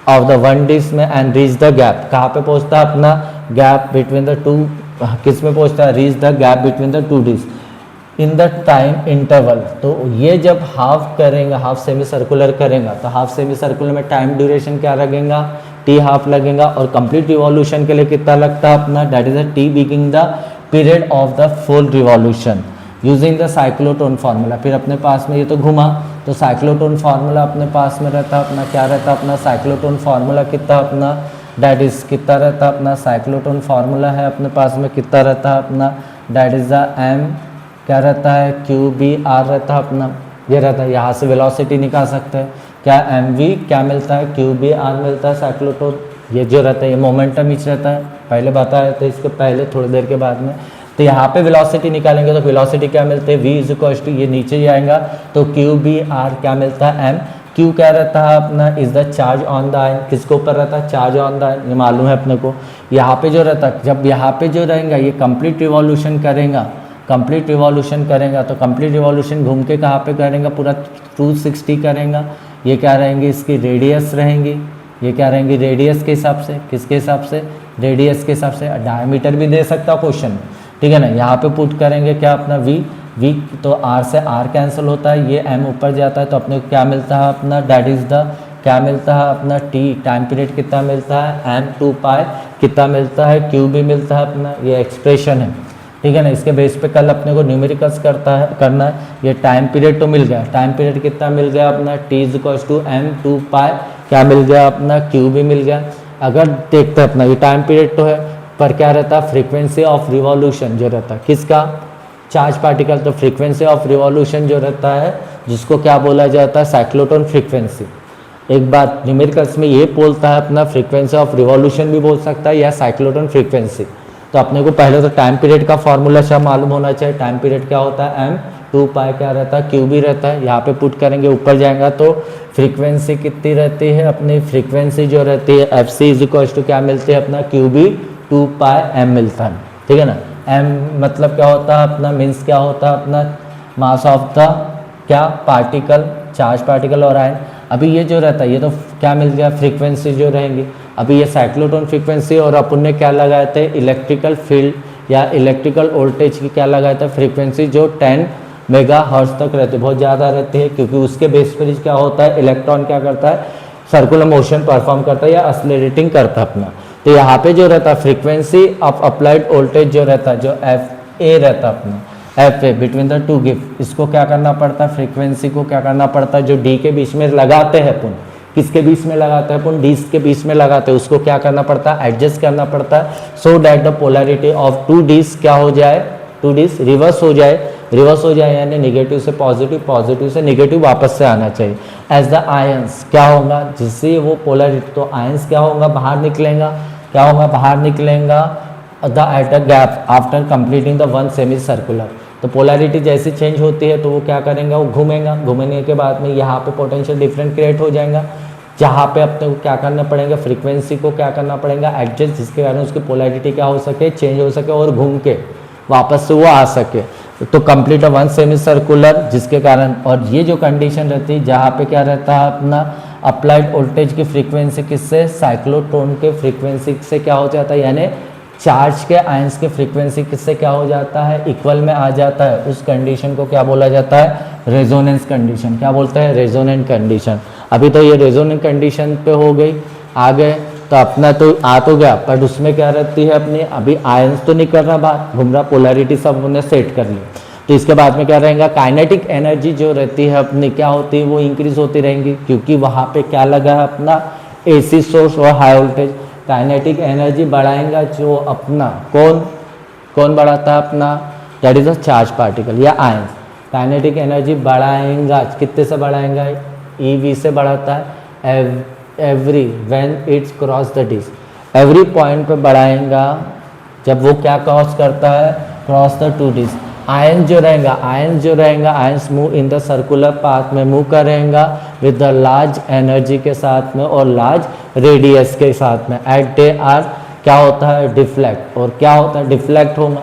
[SPEAKER 1] of the 1d में एंड रीच द गैप, कहाँ पे पहुँचता है अपना, गैप बिटवीन द टू, किस में पहुँचता है, reach the gap between the 2d in the time interval. तो ये जब हाफ करेंगे, हाफ सेमी सर्कुलर करेगा तो हाफ सेमी सर्कुलर में टाइम ड्यूरेशन क्या लगेगा, टी हाफ लगेगा, और कंप्लीट रिवॉल्यूशन के लिए कितना लगता है अपना, that is a T being the period of the full revolution using the cyclotron formula. फिर अपने पास में ये तो घुमा तो साइक्लोटोन फार्मूला अपने पास में रहता अपना, क्या रहता अपना, साइक्लोटोन फार्मूला कितना अपना, दैट इज कितना रहता अपना, साइक्लोटोन फार्मूला है अपने पास में कितना रहता है अपना, दैट इज द एम क्या रहता है, क्यू बी आर रहता है अपना, ये रहता है। यहाँ से वेलोसिटी निकाल सकते हैं, क्या एम वी क्या मिलता है, क्यू बी आर मिलता है साइक्लोटोन, ये जो रहता है ये मोमेंटम इच रहता है, पहले बताया था इसके पहले थोड़ी देर के बाद में। तो यहाँ पे वेलोसिटी निकालेंगे तो वेलोसिटी क्या मिलते हैं, v इज इक्वल टू, ये नीचे जाएगा तो क्यू बी आर क्या मिलता है, एम, क्यू क्या रहता है अपना, is the charge on the ion, किसके ऊपर रहता है, चार्ज ऑन द आयन, ये मालूम है अपने को। यहाँ पे जो रहता है, जब यहाँ पे जो रहेगा ये कंप्लीट रिवॉल्यूशन करेगा, कंप्लीट रिवॉल्यूशन करेगा, तो कंप्लीट रिवॉल्यूशन घूम के कहाँ पे करेगा, पूरा 260 करेगा। ये क्या रहेंगे, इसकी रेडियस रहेंगी, ये क्या रहेंगी, रेडियस के हिसाब से, किसके हिसाब से, रेडियस के हिसाब से। डायमीटर भी दे सकता क्वेश्चन में, ठीक है ना। यहाँ पे पुट करेंगे क्या अपना वी, तो आर से आर कैंसिल होता है, ये एम ऊपर जाता है, तो अपने को क्या मिलता है अपना, डैट इज द क्या मिलता है अपना टी, टाइम पीरियड कितना मिलता है, एम 2 पाई कितना मिलता है, क्यू भी मिलता है अपना, ये एक्सप्रेशन है, ठीक है ना। इसके बेस पे कल अपने को न्यूमेरिकल्स करना है। ये टाइम पीरियड तो मिल गया, टाइम पीरियड कितना मिल गया अपना, T is equals to M 2 pi क्या मिल गया अपना, क्यू भी मिल गया। अगर देखते हैं अपना ये टाइम पीरियड तो है, पर क्या रहता है, फ्रीक्वेंसी ऑफ रिवॉल्यूशन जो रहता है किसका, चार्ज पार्टिकल, तो फ्रीक्वेंसी ऑफ रिवॉल्यूशन जो रहता है जिसको क्या बोला जाता है, साइक्लोट्रॉन फ्रीक्वेंसी। एक बात न्यूमेरिकल्स में ये बोलता है अपना, फ्रीक्वेंसी ऑफ रिवॉल्यूशन भी बोल सकता है या साइक्लोट्रॉन फ्रीक्वेंसी। तो अपने को पहले तो टाइम पीरियड का फॉर्मूला सब मालूम होना चाहिए। टाइम पीरियड क्या होता है, एम 2 पाई क्या रहता है, क्यू भी रहता है। यहाँ पे पुट करेंगे, ऊपर जाएगा तो फ्रीक्वेंसी कितनी रहती है अपनी, फ्रीक्वेंसी जो रहती है F C is equal to क्या मिलती है अपना, क्यू भी 2 पाई एम मिलता है, ठीक है ना। एम मतलब क्या होता है अपना, मीन्स क्या होता है अपना, मास ऑफ द क्या पार्टिकल, चार्ज पार्टिकल और आयन। अभी ये जो रहता है ये तो क्या मिल गया, फ्रीक्वेंसी जो रहेंगी। अभी ये साइक्लोट्रॉन फ्रीक्वेंसी, और अपन ने क्या लगाए थे, इलेक्ट्रिकल फील्ड या इलेक्ट्रिकल वोल्टेज की क्या लगाया था, फ्रीक्वेंसी जो 10 मेगा हर्ट्ज तक रहती है, बहुत ज़्यादा रहती है, क्योंकि उसके बेस पर क्या होता है, इलेक्ट्रॉन क्या करता है, सर्कुलर मोशन परफॉर्म करता है या एक्सेलरेटिंग करता है अपना। तो यहाँ पे जो रहता है फ्रीक्वेंसी ऑफ अप्लाइड वोल्टेज जो रहता है, जो एफ ए रहता है अपना, F A between the to gift, इसको क्या करना पड़ता है, फ्रीक्वेंसी को क्या करना पड़ता है, जो डी के बीच में लगाते हैं अपन, किसके बीच में लगाते हैं अपन, डीज के बीच में लगाते हैं, उसको क्या करना पड़ता है, एडजस्ट करना पड़ता है, so that the polarity of two dees क्या हो जाए, टू डीज रिवर्स हो जाए, रिवर्स हो जाए यानी निगेटिव से पॉजिटिव, पॉजिटिव से निगेटिव वापस से आना चाहिए। एज द आयंस क्या होगा, जिससे वो पोलैरिटी, तो आयंस क्या होगा, बाहर निकलेगा, क्या होगा, बाहर निकलेगा the at a gap after completing the one semi circular. तो पोलैरिटी जैसे चेंज होती है तो वो क्या करेंगे, वो घूमेगा, घूमने के बाद में यहाँ पे पोटेंशियल डिफरेंट क्रिएट हो जाएगा, जहाँ पे अपने को क्या करना पड़ेगा, फ्रीक्वेंसी को क्या करना पड़ेगा, एडजस्ट, जिसके कारण उसकी पोलैरिटी क्या हो सके, चेंज हो सके और घूम के वापस से वो आ सके। तो कंप्लीट वन सेमी सर्कुलर, जिसके कारण, और ये जो कंडीशन रहती है जहाँ पे क्या रहता है अपना, अप्लाइड वोल्टेज की फ्रीक्वेंसी किससे, साइक्लोट्रॉन के फ्रीक्वेंसी से क्या हो जाता है, यानी चार्ज के आयंस की फ्रीक्वेंसी किससे क्या हो जाता है, इक्वल में आ जाता है। उस कंडीशन को क्या बोला जाता है, रेजोनेंस कंडीशन। क्या बोलते हैं, रेजोनेंट कंडीशन। अभी तो ये रेजोनेंट कंडीशन पे हो गई, आ गए तो अपना तो आ तो गया, बट उसमें क्या रहती है अपनी, अभी आयंस तो नहीं कर रहा, बात घूम रहा, पोलैरिटी सब उन्हें सेट कर ली। तो इसके बाद में क्या रहेगा, काइनेटिक एनर्जी जो रहती है अपनी क्या होती है, वो इंक्रीज होती रहेंगी, क्योंकि वहाँ पे क्या लगा है अपना, एसी सोर्स और हाई वोल्टेज। काइनेटिक एनर्जी बढ़ाएगा जो अपना, कौन बढ़ाता है अपना, that is a charge particle या आयंस। काइनेटिक एनर्जी बढ़ाएगा, कितने से बढ़ाएगा, ईवी से बढ़ाता है, every when it's cross the dees, every point पे बढ़ाएगा जब वो क्या क्रॉस करता है, cross the two dees. Ions जो रहेगा, ions move in the circular path में मूव करेगा विद द लार्ज एनर्जी के साथ में और लार्ज रेडियस के साथ में। एट दे आर क्या होता है, डिफ्लेक्ट, और क्या होता है, डिफ्लेक्ट होगा,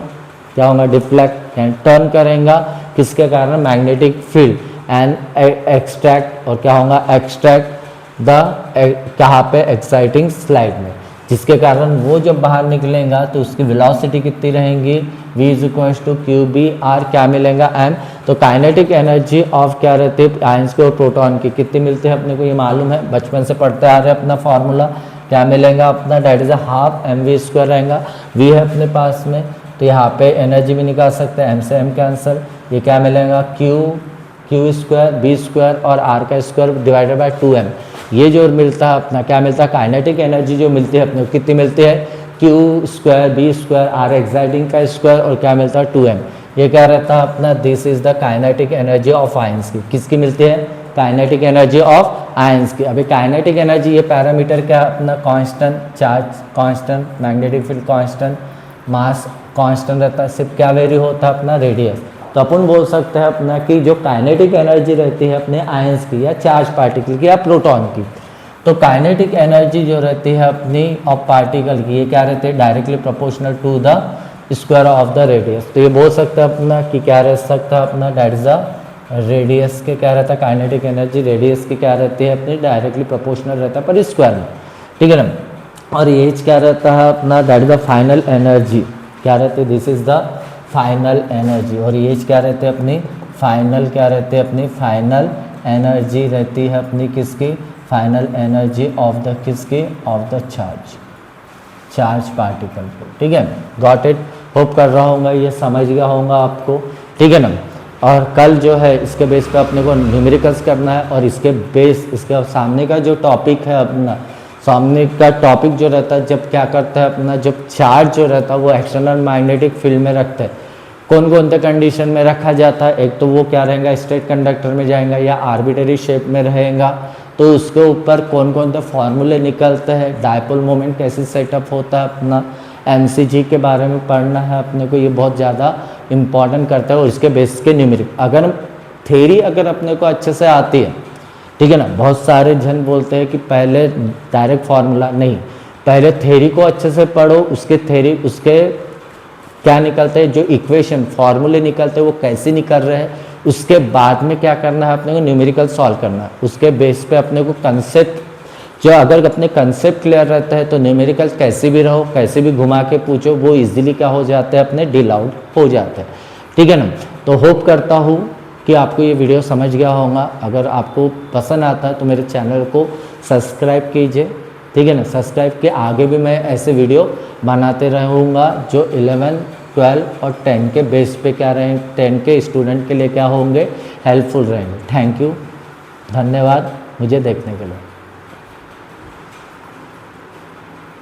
[SPEAKER 1] क्या होगा, डिफ्लेक्ट एंड टर्न करेगा, किसके कारण, मैग्नेटिक फील्ड एंड एक्सट्रैक्ट, और क्या होगा, एक्सट्रैक्ट द कहाँ पे, एक्साइटिंग स्लाइड में, जिसके कारण वो जब बाहर निकलेगा तो उसकी वेलोसिटी कितनी रहेंगी, v is equal to Q B R, क्या मिलेगा, m। तो काइनेटिक एनर्जी ऑफ क्या रहती है, आयंस के और प्रोटॉन की कितनी मिलती है अपने को, ये मालूम है, बचपन से पढ़ते आ रहे हैं अपना फॉर्मूला, क्या मिलेगा अपना, डेट इज हाफ mv² रहेगा, v है अपने पास में, तो यहाँ पे एनर्जी भी निकाल सकते हैं, m से m कैंसर, ये क्या मिलेगा, क्यू स्क्वायर बी स्क्वायर और आर का स्क्वायर डिवाइडेड बाय 2m। ये जो मिलता है अपना, क्या मिलता है, काइनेटिक एनर्जी जो मिलती है अपने को कितनी मिलती है, Q square B square R exciting का स्क्वायर, और क्या मिलता है 2m। ये क्या रहता है अपना, this is the kinetic energy of ions की, किसकी मिलती है, काइनेटिक एनर्जी ऑफ आयंस की। अभी काइनेटिक एनर्जी ये पैरामीटर क्या अपना, constant, charge constant, magnetic field constant, mass constant रहता है, सिर्फ क्या वेरी होता है अपना, रेडियस। तो अपन बोल सकते हैं अपना कि जो काइनेटिक एनर्जी रहती है अपने आयंस की या चार्ज पार्टिकल की या प्रोटॉन की, तो काइनेटिक एनर्जी जो रहती है अपनी ऑफ पार्टिकल की, ये क्या रहती है, directly proportional to the square of the radius. तो ये बोल सकते हैं अपना कि क्या रह सकता है अपना, दैट इज द रेडियस के क्या रहता है, काइनेटिक एनर्जी रेडियस की क्या रहती है अपनी, डायरेक्टली प्रोपोर्शनल रहता है पर स्क्वायर में, ठीक है ना। और एज क्या रहता है अपना, that is the final energy, क्या रहती है, this is the final energy. और एज क्या रहते हैं अपनी, फाइनल क्या रहते हैं अपनी, फाइनल एनर्जी रहती है अपनी किसकी, फाइनल एनर्जी ऑफ द किसकी, ऑफ द चार्ज पार्टिकल को, ठीक है। गॉट इट, होप कर रहा हूँगा ये समझ गया होगा आपको, ठीक है ना। और कल जो है इसके बेस पे अपने को न्यूमेरिकल्स करना है, और इसके बेस इसके सामने का जो टॉपिक है अपना, सामने का टॉपिक जो रहता है, जब क्या करता है अपना, जब चार्ज जो रहता है वो एक्सटर्नल मैग्नेटिक फील्ड में रखते हैं, कौन कौन से कंडीशन में रखा जाता है, एक तो वो क्या रहेगा, स्ट्रेट कंडक्टर में जाएगा या आर्बिटरी शेप में रहेगा, तो उसके ऊपर कौन कौन से फॉर्मूले निकलते हैं, डायपोल मोमेंट कैसे सेटअप होता है अपना, एमसीजी के बारे में पढ़ना है अपने को, ये बहुत ज़्यादा इम्पॉर्टेंट करता है। और इसके बेसिस के न्यूमेरिक अगर थ्योरी अगर अपने को अच्छे से आती है, ठीक है ना, बहुत सारे जन बोलते हैं कि पहले डायरेक्ट फार्मूला नहीं, पहले थ्योरी को अच्छे से पढ़ो, उसके थ्योरी उसके क्या निकलते हैं, जो इक्वेशन फार्मूले निकलते हैं वो कैसे निकल रहे हैं, उसके बाद में क्या करना है अपने को, न्यूमेरिकल सॉल्व करना है। उसके बेस पे अपने को कंसेप्ट, जो अगर अपने कंसेप्ट क्लियर रहता है तो न्यूमेरिकल कैसे भी रहो, कैसे भी घुमा के पूछो, वो इजीली क्या हो जाते हैं अपने डील आउट हो जाते हैं, ठीक है ना। तो होप करता हूँ कि आपको ये वीडियो समझ गया होगा। अगर आपको पसंद आता है तो मेरे चैनल को सब्सक्राइब कीजिए, ठीक है ना। सब्सक्राइब के आगे भी मैं ऐसे वीडियो बनाते रहूँगा जो 11, 12 और 10 के बेस पे क्या रहें, 10 के स्टूडेंट के लिए क्या होंगे, हेल्पफुल रहेंगे। थैंक यू, धन्यवाद मुझे देखने के लिए।